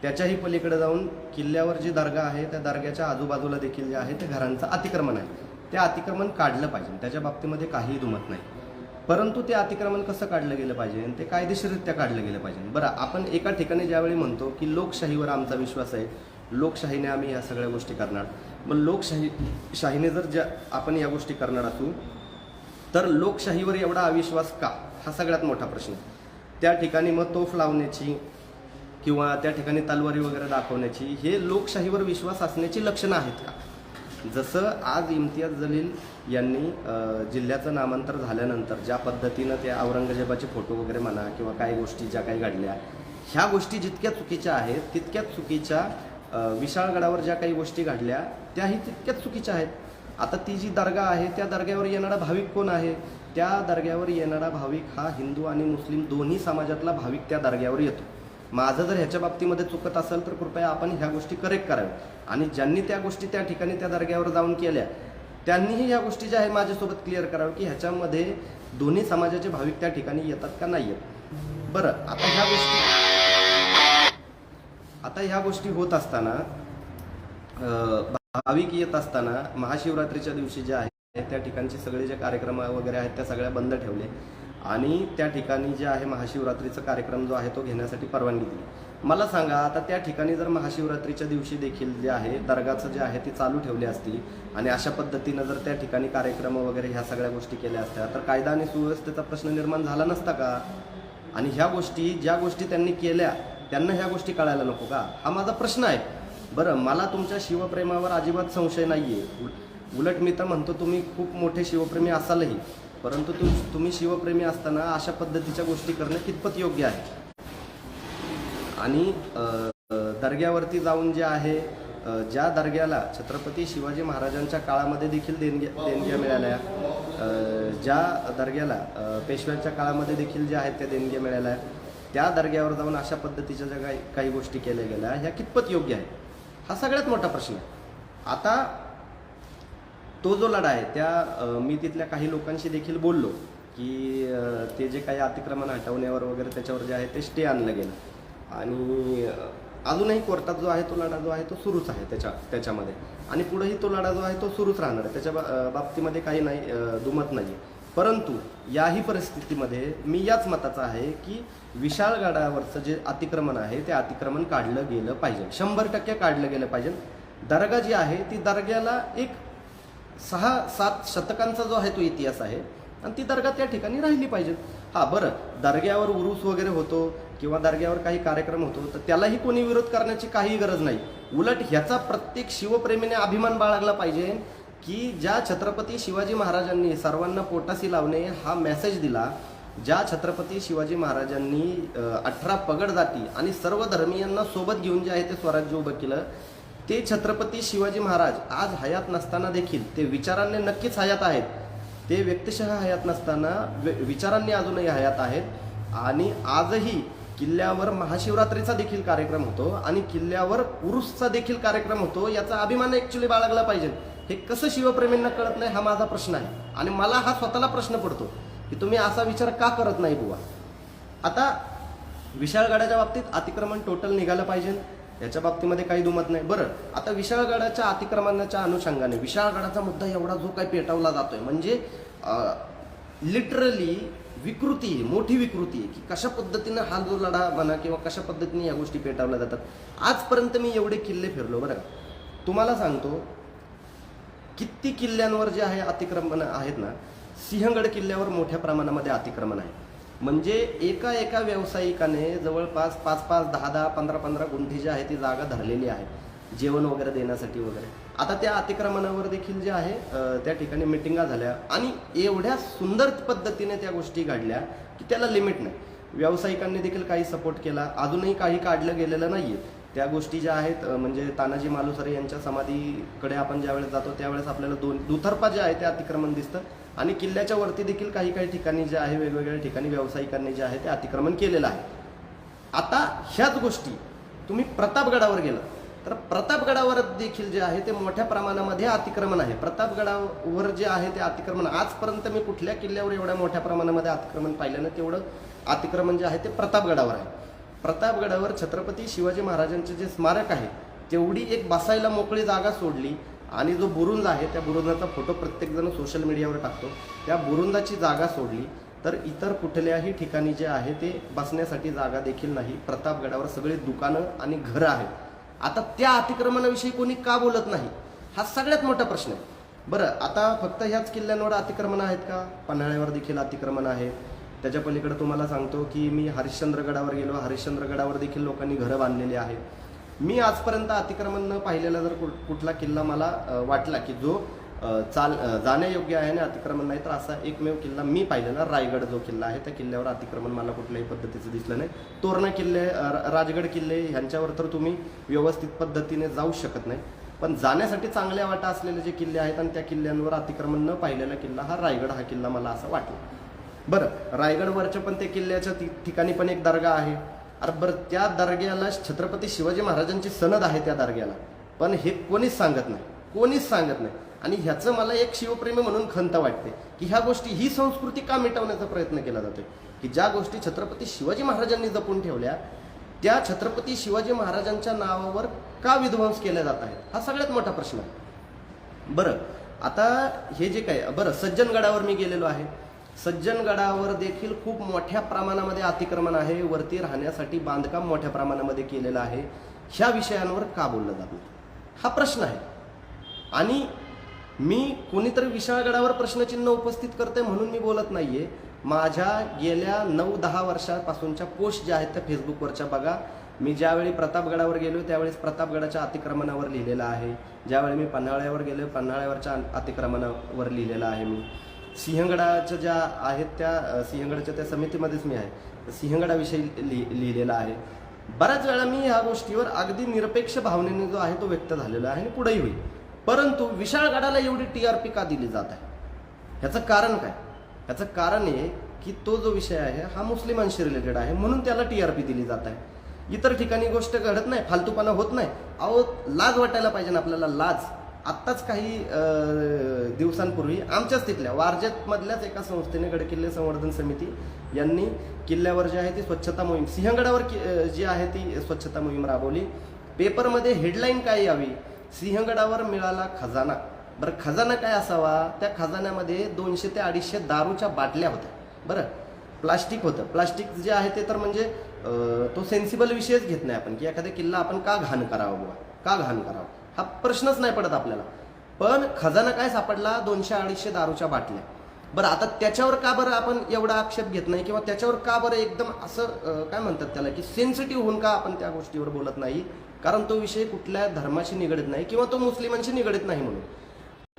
त्याच्याही पलीकडे जाऊन किल्ल्यावर जी दर्गा आहे त्या दर्ग्याच्या आजूबाजूला देखील जे आहे ते घरांचं अतिक्रमण आहे. ते अतिक्रमण काढलं पाहिजे, त्याच्या बाबतीमध्ये काहीही दुमत नाही. परंतु ते अतिक्रमण कसं काढलं गेलं पाहिजे? ते कायदेशीररित्या काढलं गेलं पाहिजे. बरं, आपण एका ठिकाणी ज्यावेळी म्हणतो की लोकशाहीवर आमचा विश्वास आहे, लोकशाहीने आम्ही ह्या सगळ्या गोष्टी करणार, मग लोकशाहीने जर आपण या गोष्टी करणार असू तर लोकशाहीवर एवढा अविश्वास का? हा सगळ्यात मोठा प्रश्न. त्या ठिकाणी मग तोफ लावण्याची किंवा त्या ठिकाणी तलवारी वगैरे दाखवण्याची हे लोकशाहीवर विश्वास असण्याची लक्षणं आहेत का? जसं आज इम्तियाज जलील यांनी जिल्ह्याचं नामांतर झाल्यानंतर ज्या पद्धतीनं त्या औरंगजेबाचे फोटो वगैरे म्हणा किंवा काही गोष्टी ज्या काही घडल्या, ह्या गोष्टी जितक्या चुकीच्या आहेत तितक्याच चुकीच्या विशाळगडावर ज्या काही गोष्टी घडल्या त्याही तितक्याच चुकीच्या आहेत. आता ती जी दर्गा आहे त्या दर्ग्यावर येणारा भाविक कोण आहे? त्या दर्ग्यावर येणारा भाविक हा हिंदू आणि मुस्लिम दोन्ही समाजातला भाविक त्या दर्ग्यावर येतो. माझं जर ह्याच्या बाबतीमध्ये चुकत असेल तर कृपया आपण ह्या गोष्टी करेक्ट कराव्या. आणि ज्यांनी त्या गोष्टी त्या ठिकाणी त्या दर्ग्यावर जाऊन केल्या त्यांनीही ह्या गोष्टी ज्या आहे माझ्यासोबत क्लिअर कराव्या की ह्याच्यामध्ये दोन्ही समाजाचे भाविक त्या ठिकाणी येतात का नाही येत. बरं, आता ह्या गोष्टी होत असताना भाविक येत असताना महाशिवरात्रीच्या दिवशी जे आहे त्या ठिकाणचे सगळे जे कार्यक्रम वगैरे आहेत त्या सगळ्या बंद ठेवले आणि त्या ठिकाणी जे आहे महाशिवरात्रीचा कार्यक्रम जो आहे तो घेण्यासाठी परवानगी दिली. मला सांगा, आता त्या ठिकाणी जर महाशिवरात्रीच्या दिवशी देखील जे आहे दर्गाचं जे आहे ती चालू ठेवली असती आणि अशा पद्धतीनं जर त्या ठिकाणी कार्यक्रम वगैरे ह्या सगळ्या गोष्टी केल्या असत्या तर कायदा आणि सुव्यवस्थेचा प्रश्न निर्माण झाला नसता का? आणि ह्या गोष्टी ज्या गोष्टी त्यांनी केल्या त्यांना ह्या गोष्टी कळायला नको का? हा माझा प्रश्न आहे. बरं, मला तुमच्या शिवप्रेमावर अजिबात संशय नाही आहे. उलट मी तर म्हणतो तुम्ही खूप मोठे शिवप्रेमी असालही, परंतु तुम्ही शिवप्रेमी असताना अशा पद्धतीच्या गोष्टी करणं कितपत योग्य आहे? आणि दर्ग्यावरती जाऊन जे आहे ज्या दर्ग्याला छत्रपती शिवाजी महाराजांच्या काळामध्ये देखील देणग्या मिळाल्या, ज्या दर्ग्याला पेशव्यांच्या काळामध्ये देखील ज्या आहेत त्या देणग्या मिळाल्या, त्या दर्ग्यावर जाऊन अशा पद्धतीच्या ज्या काही गोष्टी केल्या गेल्या ह्या कितपत योग्य आहे? हा सगळ्यात मोठा प्रश्न आहे. आता तो जो लढा आहे त्या मी तिथल्या काही लोकांशी देखील बोललो की ते जे काही अतिक्रमण हटवण्यावर वगैरे त्याच्यावर जे आहे ते स्टे आणलं गेलं आणि अजूनही कोर्टात जो आहे तो लढा जो आहे तो सुरूच आहे त्याच्यामध्ये आणि पुढेही तो लढा जो आहे तो सुरूच राहणार आहे. त्याच्या बाबतीमध्ये काही नाही दुमत नाही. परंतु याही परिस्थितीमध्ये मी याच मताचा आहे की विशाळगडावरचं जे अतिक्रमण आहे ते अतिक्रमण काढलं गेलं पाहिजे, 100% काढलं गेलं पाहिजे. दर्गा जी आहे ती दर्ग्याला एक 6-7 शतकांचा जो आहे तो इतिहास आहे आणि ती दर्गा त्या ठिकाणी राहिली पाहिजे. हा बरं, दर्ग्यावर उरूस वगैरे होतो किंवा दर्ग्यावर काही कार्यक्रम होतो तर त्यालाही कोणी विरोध करण्याची काही गरज नाही. उलट ह्याचा प्रत्येक शिवप्रेमीने अभिमान बाळगला पाहिजे की ज्या छत्रपती शिवाजी महाराजांनी सर्वांना पोटाशी लावणे हा मेसेज दिला, ज्या छत्रपती शिवाजी महाराजांनी 18 पगड जाती आणि सर्व धर्मीयांना सोबत घेऊन जे आहे ते स्वराज्य उभं केलं, ते छत्रपती शिवाजी महाराज आज हयात नसताना देखील ते विचारांनी नक्कीच हयात आहेत, ते व्यक्तिशः हयात नसताना विचारांनी अजूनही हयात आहेत. आणि आजही किल्ल्यावर महाशिवरात्रीचा देखील कार्यक्रम होतो आणि किल्ल्यावर उरुसचा देखील कार्यक्रम होतो. याचा अभिमान ॲक्च्युली बाळगला पाहिजे. हे कसं शिवप्रेमींना कळत नाही हा माझा प्रश्न आहे आणि मला हा स्वतःला प्रश्न पडतो की तुम्ही असा विचार का करत नाही बुवा. आता विशाळगडाच्या बाबतीत अतिक्रमण टोटल निघालं पाहिजे, याच्या बाबतीमध्ये काही दुमत नाही. बरं, आता विशाळगडाच्या अतिक्रमणाच्या अनुषंगाने विशाळगडाचा मुद्दा एवढा जो काही पेटवला जातोय म्हणजे लिटरली विकृती, मोठी विकृती आहे की कशा पद्धतीनं हा जो लढा म्हणा किंवा कशा पद्धतीने या गोष्टी पेटवल्या जातात. आजपर्यंत मी एवढे किल्ले फिरलो बरं का, तुम्हाला सांगतो किती किल्ल्यांवर जे आहे अतिक्रमण आहेत ना. सिंहगड किल्ल्यावर मोठ्या प्रमाणामध्ये अतिक्रमण आहे. म्हणजे एका व्यावसायिकाने जवळपास 5-5, 10-10, 15-15 गुंठी जी आहे ती जागा धरलेली आहे जेवण वगैरे देण्यासाठी वगैरे. आता त्या अतिक्रमणावर देखील जे आहे त्या ठिकाणी मिटिंगा झाल्या आणि एवढ्या सुंदर पद्धतीने त्या गोष्टी घडल्या की त्याला लिमिट नाही. व्यावसायिकांनी देखील काही सपोर्ट केला, अजूनही काही काढलं गेलेलं नाही आहे. त्या गोष्टी ज्या आहेत म्हणजे तानाजी मालुसरे यांच्या समाधीकडे आपण ज्यावेळेस जातो त्यावेळेस आपल्याला दुतर्फा जे आहे ते अतिक्रमण दिसतं आणि किल्ल्याच्या वरती देखील काही ठिकाणी जे आहे वेगवेगळ्या ठिकाणी व्यावसायिकांनी जे आहे ते अतिक्रमण केलेलं आहे. आता ह्याच गोष्टी तुम्ही प्रतापगडावर गेलं तर प्रतापगडावर देखील जे आहे ते मोठ्या प्रमाणामध्ये अतिक्रमण आहे. प्रतापगडावर जे आहे ते अतिक्रमण आजपर्यंत मी कुठल्या किल्ल्यावर एवढ्या मोठ्या प्रमाणामध्ये अतिक्रमण पाहिलं ना, तेवढं अतिक्रमण जे आहे ते प्रतापगडावर आहे. प्रतापगडावर छत्रपती शिवाजी महाराजांचे जे स्मारक आहे तेवढी एक बसायला मोकळी जागा सोडली आणि जो बुरुंज आहे त्या बुरुंजाचा फोटो प्रत्येकजण सोशल मीडियावर टाकतो, त्या बुरुंजाची जागा सोडली तर इतर कुठल्याही ठिकाणी जे आहे ते बसण्यासाठी जागा देखील नाही. प्रतापगडावर सगळी दुकानं आणि घरं आहेत. आता त्या अतिक्रमणाविषयी कोणी का बोलत नाही हा सगळ्यात मोठा प्रश्न आहे. बरं, आता फक्त ह्याच किल्ल्यांवर अतिक्रमण आहेत का? पन्हाळ्यावर देखील अतिक्रमण आहे. त्याच्या पलीकडे तुम्हाला सांगतो की मी हरिश्चंद्रगडावर गेलो, हरिश्चंद्रगडावर देखील लोकांनी घरं बांधलेली आहेत. मी आजपर्यंत अतिक्रमण न पाहिलेला जर कुठला किल्ला मला वाटला की जो जाण्यायोग्य आहे आणि अतिक्रमण नाही तर असा एकमेव किल्ला मी पाहिलेला रायगड जो किल्ला आहे त्या किल्ल्यावर अतिक्रमण मला कुठल्याही पद्धतीचं दिसलं नाही. तोरणा किल्ले, राजगड किल्ले ह्यांच्यावर तर तुम्ही व्यवस्थित पद्धतीने जाऊ शकत नाही, पण जाण्यासाठी चांगल्या वाटा असलेले जे किल्ले आहेत आणि त्या किल्ल्यांवर अतिक्रमण न पाहिलेला किल्ला हा रायगड हा किल्ला मला असं वाटलं. बरं, रायगडवरच्या पण त्या किल्ल्याच्या ठिकाणी पण एक दर्गा आहे. अरे बरं, त्या दर्ग्याला छत्रपती शिवाजी महाराजांची सनद आहे त्या दर्ग्याला, पण हे कोणीच सांगत नाही. आणि ह्याचं मला एक शिवप्रेमी म्हणून खंत वाटते की ह्या गोष्टी, ही संस्कृती का मिटवण्याचा प्रयत्न केला जातोय की ज्या गोष्टी छत्रपती शिवाजी महाराजांनी जपून ठेवल्या त्या छत्रपती शिवाजी महाराजांच्या नावावर का विध्वंस केले जात आहेत हा सगळ्यात मोठा प्रश्न आहे. बरं, आता हे जे काय, बरं सज्जनगडावर मी गेलेलो आहे. सज्जनगडावर देखील खूप मोठ्या प्रमाणामध्ये अतिक्रमण आहे. वरती राहण्यासाठी बांधकाम मोठ्या प्रमाणामध्ये केलेलं आहे. ह्या विषयांवर का बोललं जात नाही हा प्रश्न आहे. आणि मी कोणीतरी विशाळगडावर प्रश्नचिन्ह उपस्थित करते म्हणून मी बोलत नाहीये. माझ्या गेल्या 9-10 वर्षापासूनच्या पोस्ट ज्या आहेत त्या फेसबुकवरच्या बघा. मी ज्यावेळी प्रतापगडावर गेलो त्यावेळेस प्रतापगडाच्या अतिक्रमणावर लिहिलेलं आहे. ज्यावेळी मी पन्हाळ्यावर गेलो पन्हाळ्यावरच्या अतिक्रमणावर लिहिलेलं आहे. मी सिंहगडाच्या ज्या आहेत त्या सिंहगडाच्या त्या समितीमध्येच मी आहे, सिंहगडाविषयी लिहिलेलं आहे. बऱ्याच वेळा मी ह्या गोष्टीवर अगदी निरपेक्ष भावनेने जो आहे तो व्यक्त झालेला आहे आणि पुढेही होईल. परंतु विशाळगडाला एवढी TRP का दिली जात आहे ह्याचं कारण काय? ह्याचं कारण आहे की तो जो विषय आहे हा मुस्लिमांशी रिलेटेड आहे म्हणून त्याला TRP दिली जात आहे. इतर ठिकाणी गोष्ट घडत नाही, फालतूपणा होत नाही. अहो, लाज वाटायला पाहिजे ना आपल्याला, लाज. आत्ताच काही दिवसांपूर्वी आमच्याच तिथल्या वारजेतमधल्याच एका संस्थेने गडकिल्ले संवर्धन समिती यांनी किल्ल्यावर जे आहे ती स्वच्छता मोहीम, सिंहगडावर जी आहे ती स्वच्छता मोहीम राबवली. पेपरमध्ये हेडलाईन काय यावी, सिंहगडावर मिळाला खजाना. बरं, खजाना काय असावा? त्या खजान्यामध्ये 200 ते 250 दारूच्या बाटल्या होत्या. बरं, प्लास्टिक होतं. प्लास्टिक जे आहे ते तर म्हणजे तो सेन्सिबल विषयच घेत नाही आपण की एखादा किल्ला आपण का घाण करावा बुवा, का घाण करावा हा प्रश्नच नाही पडत आपल्याला. पण खजाना काय सापडला, 200-250 दारूच्या बाटल्या. बरं, आता त्याच्यावर का बरं आपण एवढा आक्षेप घेत नाही, किंवा त्याच्यावर का बरं एकदम असं काय म्हणतात त्याला, की सेन्सिटिव्ह होऊन का आपण त्या गोष्टीवर बोलत नाही? कारण तो विषय कुठल्या धर्माशी निगडीत नाही किंवा तो मुस्लिमांशी निगडीत नाही म्हणून.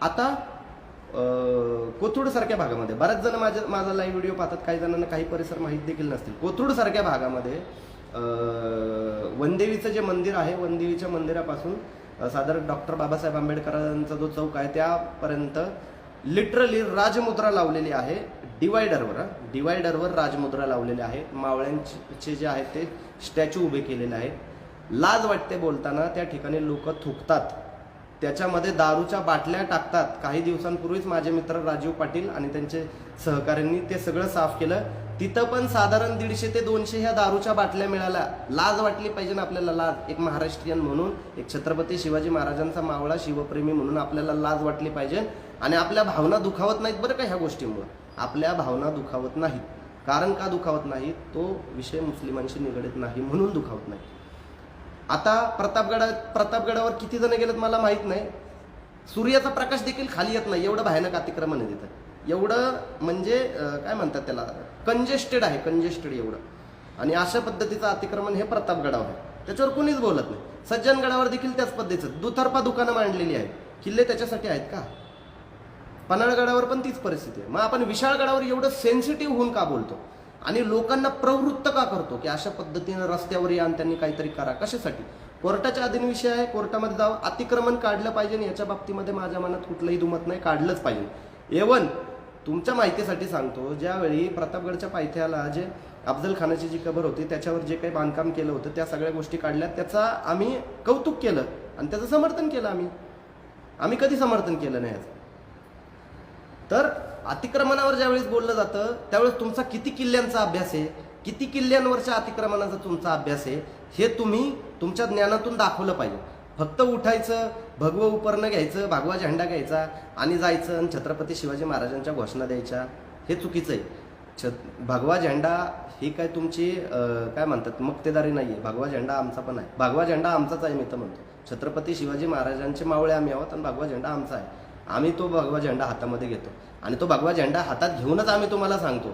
आता कोथरूड सारख्या भागामध्ये बऱ्याच जण माझा लाईव्ह व्हिडिओ पाहतात, काही जणांना काही परिसर माहीत देखील नसतील. कोथरूड सारख्या भागामध्ये वनदेवीचं जे मंदिर आहे, वनदेवीच्या मंदिरापासून साधारण डॉक्टर बाबासाहेब आंबेडकरांचा जो चौक आहे त्यापर्यंत लिटरली राजमुद्रा लावलेली आहे. डिवायडरवर राजमुद्रा लावलेली आहे. मावळ्यांचे जे आहेत ते स्टॅच्यू उभे केलेले आहेत. लाज वाटते बोलताना. त्या ठिकाणी लोक थुकतात, त्याच्यामध्ये दारूच्या बाटल्या टाकतात. काही दिवसांपूर्वीच माझे मित्र राजीव पाटील आणि त्यांचे सहकाऱ्यांनी ते सगळं साफ केलं. तिथं पण साधारण 150 ते 200 ह्या दारूच्या बाटल्या मिळाल्या. लाज वाटली पाहिजे ना आपल्याला. लाज, एक महाराष्ट्रीयन म्हणून, एक छत्रपती शिवाजी महाराजांचा मावळा, शिवप्रेमी म्हणून आपल्याला लाज वाटली पाहिजे. आणि आपल्या भावना दुखावत नाहीत बरं का ह्या गोष्टीमुळे. आपल्या भावना दुखावत नाहीत. कारण का दुखावत नाहीत? तो विषय मुस्लिमांशी निगडीत नाही म्हणून दुखावत नाही. आता प्रतापगडावर किती जण गेलेत मला माहित नाही. सूर्याचा प्रकाश देखील खाली येत नाही, एवढं भयानक अतिक्रमण आहे तिथं. एवढं म्हणजे काय म्हणतात त्याला, कंजेस्टेड आहे, कंजेस्टेड एवढं. आणि अशा पद्धतीचं अतिक्रमण हे प्रतापगडावर आहे. त्याच्यावर कोणीच बोलत नाही. सज्जनगडावर देखील त्याच पद्धतीचं दुतर्फा दुकानं मांडलेली आहेत. किल्ले त्याच्यासाठी आहेत का? पन्हाळगडावर पण तीच परिस्थिती आहे. मग आपण विशाळगडावर एवढं सेन्सिटिव्ह होऊन का बोलतो आणि लोकांना प्रवृत्त का करतो की अशा पद्धतीनं रस्त्यावर या आणि त्यांनी काहीतरी करा? कशासाठी? कोर्टाच्या अधीन विषय आहे, कोर्टामध्ये जावं, अतिक्रमण काढलं पाहिजे. याच्या बाबतीमध्ये माझ्या मनात कुठलंही दुमत नाही, काढलंच पाहिजे. एवन तुमच्या माहितीसाठी सांगतो, ज्यावेळी प्रतापगडच्या पायथ्याला जे अफजल खानाची जी कबर होती त्याच्यावर जे काही बांधकाम केलं होतं त्या सगळ्या गोष्टी काढल्या. त्याचा आम्ही कौतुक केलं आणि त्याचं समर्थन केलं. आम्ही कधी समर्थन केलं नाही याचं. तर अतिक्रमणावर ज्यावेळेस बोललं जातं त्यावेळेस तुमचा किती किल्ल्यांचा अभ्यास आहे, किती किल्ल्यांवरच्या अतिक्रमणाचा तुमचा अभ्यास आहे, हे तुम्ही तुमच्या ज्ञानातून दाखवलं पाहिजे. फक्त उठायचं, भगवं उपरणं घ्यायचं, भगवा झेंडा घ्यायचा आणि जायचं आणि छत्रपती शिवाजी महाराजांच्या घोषणा द्यायच्या, हे चुकीचं आहे. भगवा झेंडा ही काय तुमची काय म्हणतात मक्तेदारी नाही आहे. भगवा झेंडा आमचा पण आहे. भगवा झेंडा आमचाच आहे. मी तर म्हणतो छत्रपती शिवाजी महाराजांचे मावळे आम्ही आहोत आणि भगवा झेंडा आमचा आहे. आम्ही तो भगवा झेंडा हातामध्ये घेतो आणि तो भगवा झेंडा हातात घेऊनच आम्ही तुम्हाला सांगतो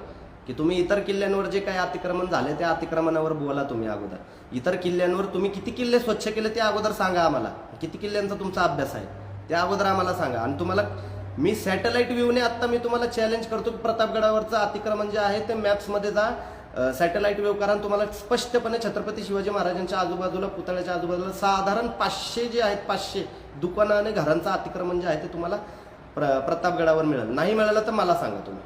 की तुम्ही इतर किल्ल्यांवर जे काही अतिक्रमण झाले त्या अतिक्रमणावर बोला. तुम्ही अगोदर इतर किल्ल्यांवर तुम्ही किती किल्ले स्वच्छ केले ते अगोदर सांगा आम्हाला. किती किल्ल्यांचा तुमचा अभ्यास आहे ते अगोदर आम्हाला सांगा. आणि तुम्हाला मी सॅटेलाइट व्ह्यूने आत्ता मी तुम्हाला चॅलेंज करतो की प्रतापगडावरचं अतिक्रमण जे आहे ते मॅप्समध्ये जा, सॅटेलाइट व्ह्यू करा. तुम्हाला स्पष्टपणे छत्रपती शिवाजी महाराजांच्या आजूबाजूला, पुतळ्याच्या आजूबाजूला साधारण 500 जे आहेत, 500 दुकानं आणि घरांचं अतिक्रमण जे आहे ते तुम्हाला प्रतापगडावर मिळेल. नाही मिळालं तर मला सांगा तुम्ही.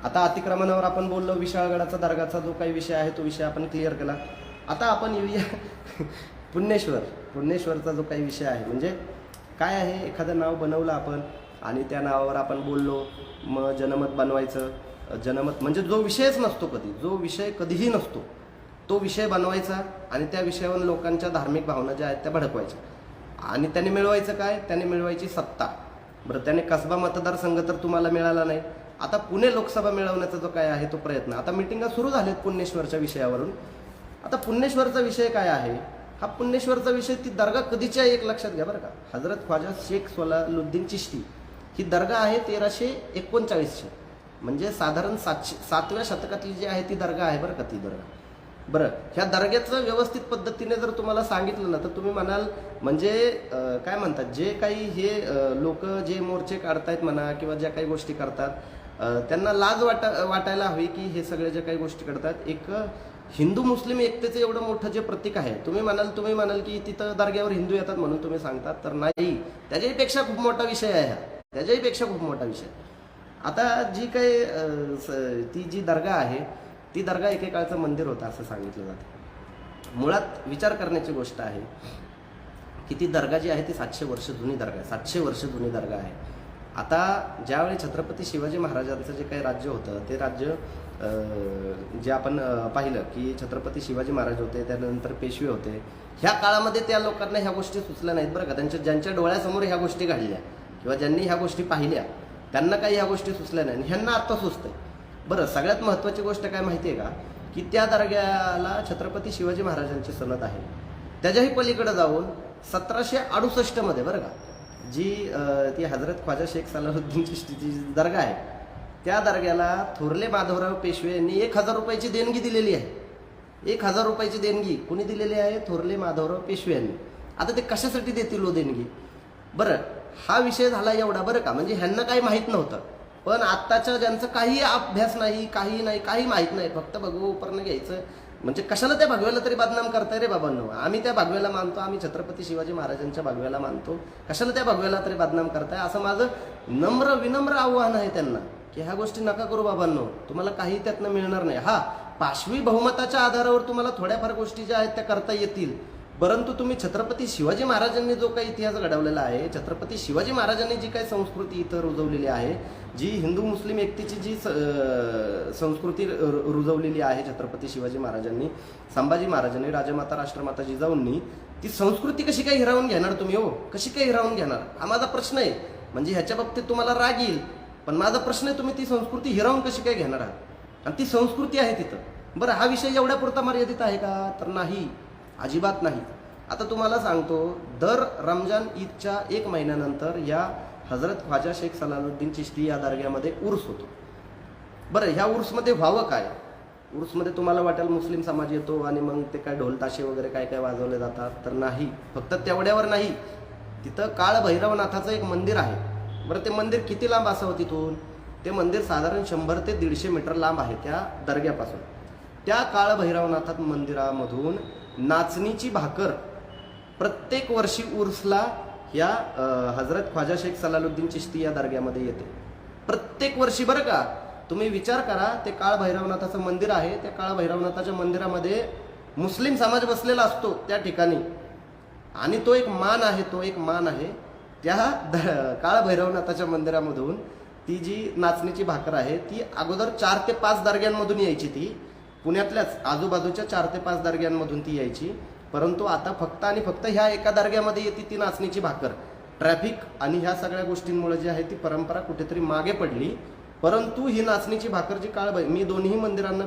आता अतिक्रमणावर आपण बोललो. विशाळगडाचा दर्गाचा जो काही विषय आहे तो विषय आपण क्लिअर केला. आता आपण येऊया पुण्येश्वरचा जो काही विषय आहे. म्हणजे काय आहे, एखादं नाव बनवलं आपण आणि त्या नावावर आपण बोललो, मग जनमत बनवायचं. जनमत म्हणजे जो विषयच नसतो, जो विषय कधीही नसतो तो विषय बनवायचा आणि त्या विषयावर लोकांच्या धार्मिक भावना ज्या आहेत त्या भडकवायच्या. आणि त्याने मिळवायचं काय? त्याने मिळवायची सत्ता. बरं, त्याने कसबा मतदारसंघ तर तुम्हाला मिळाला नाही. आता पुणे लोकसभा मिळवण्याचा जो काय आहे तो प्रयत्न. आता मिटिंगा सुरू झाल्यात पुण्येश्वरच्या विषयावरून. आता पुण्येश्वरचा विषय काय आहे? हा पुण्येश्वरचा विषय, ती दर्गा कधीची आहे एक लक्षात घ्या बरं का. हजरत ख्वाजा शेख सोलाहुद्दीन चिश्ती ही दर्गा आहे 1339ची. म्हणजे साधारण 7व्या शतकातली जी आहे ती दर्गा आहे बरं का, ती दर्गा. बरं, ह्या दर्ग्याचं व्यवस्थित पद्धतीने जर तुम्हाला सांगितलं ना तर तुम्ही म्हणाल म्हणजे काय म्हणतात, जे काही हे लोक जे मोर्चे काढतायत म्हणा किंवा ज्या काही गोष्टी करतात त्यांना लाज वाटायला हवी की हे सगळे जे काही गोष्टी करतात एक हिंदू मुस्लिम एकतेचं एवढं मोठं जे प्रतीक आहे. तुम्ही म्हणाल की तिथं दर्ग्यावर हिंदू येतात म्हणून तुम्ही सांगतात, तर नाही, त्याच्याहीपेक्षा खूप मोठा विषय आहे हा. त्याच्याहीपेक्षा खूप मोठा विषय. आता जी काही ती जी दर्गा आहे ती दर्गा एकेकाळचं मंदिर होतं असं सांगितलं जातं. मुळात विचार करण्याची गोष्ट आहे की ती दर्गा जी आहे ती 700 वर्ष जुनी दर्गा आहे. 700 वर्ष जुनी दर्गा आहे. आता ज्यावेळी छत्रपती शिवाजी महाराजांचं जे काही राज्य होतं ते राज्य जे आपण पाहिलं की छत्रपती शिवाजी महाराज होते, त्यानंतर पेशवे होते. ह्या काळामध्ये त्या लोकांना ह्या गोष्टी सुचल्या नाहीत बरं का. ज्यांच्या डोळ्यासमोर ह्या गोष्टी घडल्या किंवा ज्यांनी ह्या गोष्टी पाहिल्या त्यांना काही ह्या गोष्टी सुचल्या नाही. ह्यांना आत्ता सुचतंय. बरं, सगळ्यात महत्त्वाची गोष्ट काय माहिती आहे का, की त्या दर्ग्याला छत्रपती शिवाजी महाराजांची सनद आहे. त्याच्याही पलीकडे जाऊन 1768 मध्ये बरं का, जी ती हजरत ख्वाजा शेख सलाहुद्दीन चिश्तीची जी दर्गा आहे, त्या दर्ग्याला थोरले माधवराव पेशवे यांनी 1,000 रुपयाची देणगी दिलेली आहे. 1,000 रुपयाची देणगी कोणी दिलेली आहे? थोरले माधवराव पेशवे यांनी. आता ते कशासाठी देतील हो देणगी? बरं, हा विषय झाला एवढा, बरं का, म्हणजे ह्यांना काही माहीत नव्हतं. पण आत्ताच्या ज्यांचं काही अभ्यास नाही, काही नाही, काही माहीत नाही, फक्त भगवं उपरणं घ्यायचं, म्हणजे कशाला त्या भगव्याला तरी बदनाम करताय रे बाबांनो? आम्ही त्या भगव्याला मानतो, आम्ही छत्रपती शिवाजी महाराजांच्या भगव्याला मानतो, कशाला त्या भगव्याला तरी बदनाम करताय? असं माझं विनम्र आव्हान आहे त्यांना, की ह्या गोष्टी नका करू बाबांनो, तुम्हाला काही त्यातनं मिळणार नाही. हा, पाशवी बहुमताच्या आधारावर तुम्हाला थोड्याफार गोष्टी ज्या आहेत त्या करता येतील, परंतु तुम्ही छत्रपती शिवाजी महाराजांनी जो काही इतिहास घडवलेला आहे, छत्रपती शिवाजी महाराजांनी जी काही संस्कृती इथं रुजवलेली आहे, जी हिंदू मुस्लिम एकतेची जी संस्कृती रुजवलेली आहे छत्रपती शिवाजी महाराजांनी, संभाजी महाराजांनी, राजमाता राष्ट्रमाता जिजाऊंनी, ती संस्कृती कशी काय हिरावून घेणार तुम्ही हो? कशी काय हिरावून घेणार? हा माझा प्रश्न आहे. म्हणजे ह्याच्या बाबतीत तुम्हाला राग येईल, पण माझा प्रश्न आहे, तुम्ही ती संस्कृती हिरावून कशी काय घेणार आहात? आणि ती संस्कृती आहे तिथं. बरं, हा विषय एवढ्या पुरता मर्यादित आहे का? तर नाही, अजिबात नाही. आता तुम्हाला सांगतो, दर रमजान ईदच्या 1 महिन्यानंतर या हजरत ख्वाजा शेख सलाहुद्दीन चिश्ती या दर्ग्यामध्ये उर्स होतो. बरं, ह्या उर्समध्ये व्हावं काय? उर्समध्ये तुम्हाला वाटेल मुस्लिम समाज येतो आणि मग ते काय ढोल ताशे वगैरे काय काय वाजवले जातात, तर नाही. फक्त तेवढ्यावर नाही, तिथं काळ भैरवनाथाचं एक मंदिर आहे. बरं, ते मंदिर किती लांब असावं तिथून? ते मंदिर साधारण 100 ते 150 मीटर लांब आहे त्या दर्ग्यापासून. त्या काळ भैरवनाथ मंदिरामधून नाचणीची भाकर प्रत्येक वर्षी उर्सला या हजरत ख्वाजा शेख सलाहुद्दीन चिश्ती या दर्ग्यामध्ये येते. प्रत्येक वर्षी, बरं का. तुम्ही विचार करा, ते काळ भैरवनाथाचं मंदिर आहे, त्या काळ भैरवनाथाच्या मंदिरामध्ये मुस्लिम समाज बसलेला असतो त्या ठिकाणी, आणि तो एक मान आहे. त्या काळ भैरवनाथाच्या मंदिरामधून ती जी नाचणीची भाकर आहे ती अगोदर 4 ते 5 दर्ग्यांमधून यायची. ती पुण्यातल्याच आजूबाजूच्या 4 ते 5 दर्ग्यांमधून ती यायची, परंतु आता फक्त आणि फक्त ह्या एका दर्ग्यामध्ये येते ती नाचणीची भाकर. ट्रॅफिक आणि ह्या सगळ्या गोष्टींमुळे जी आहे ती परंपरा कुठेतरी मागे पडली. परंतु ही नाचणीची भाकर जी मी दोन्ही मंदिरांना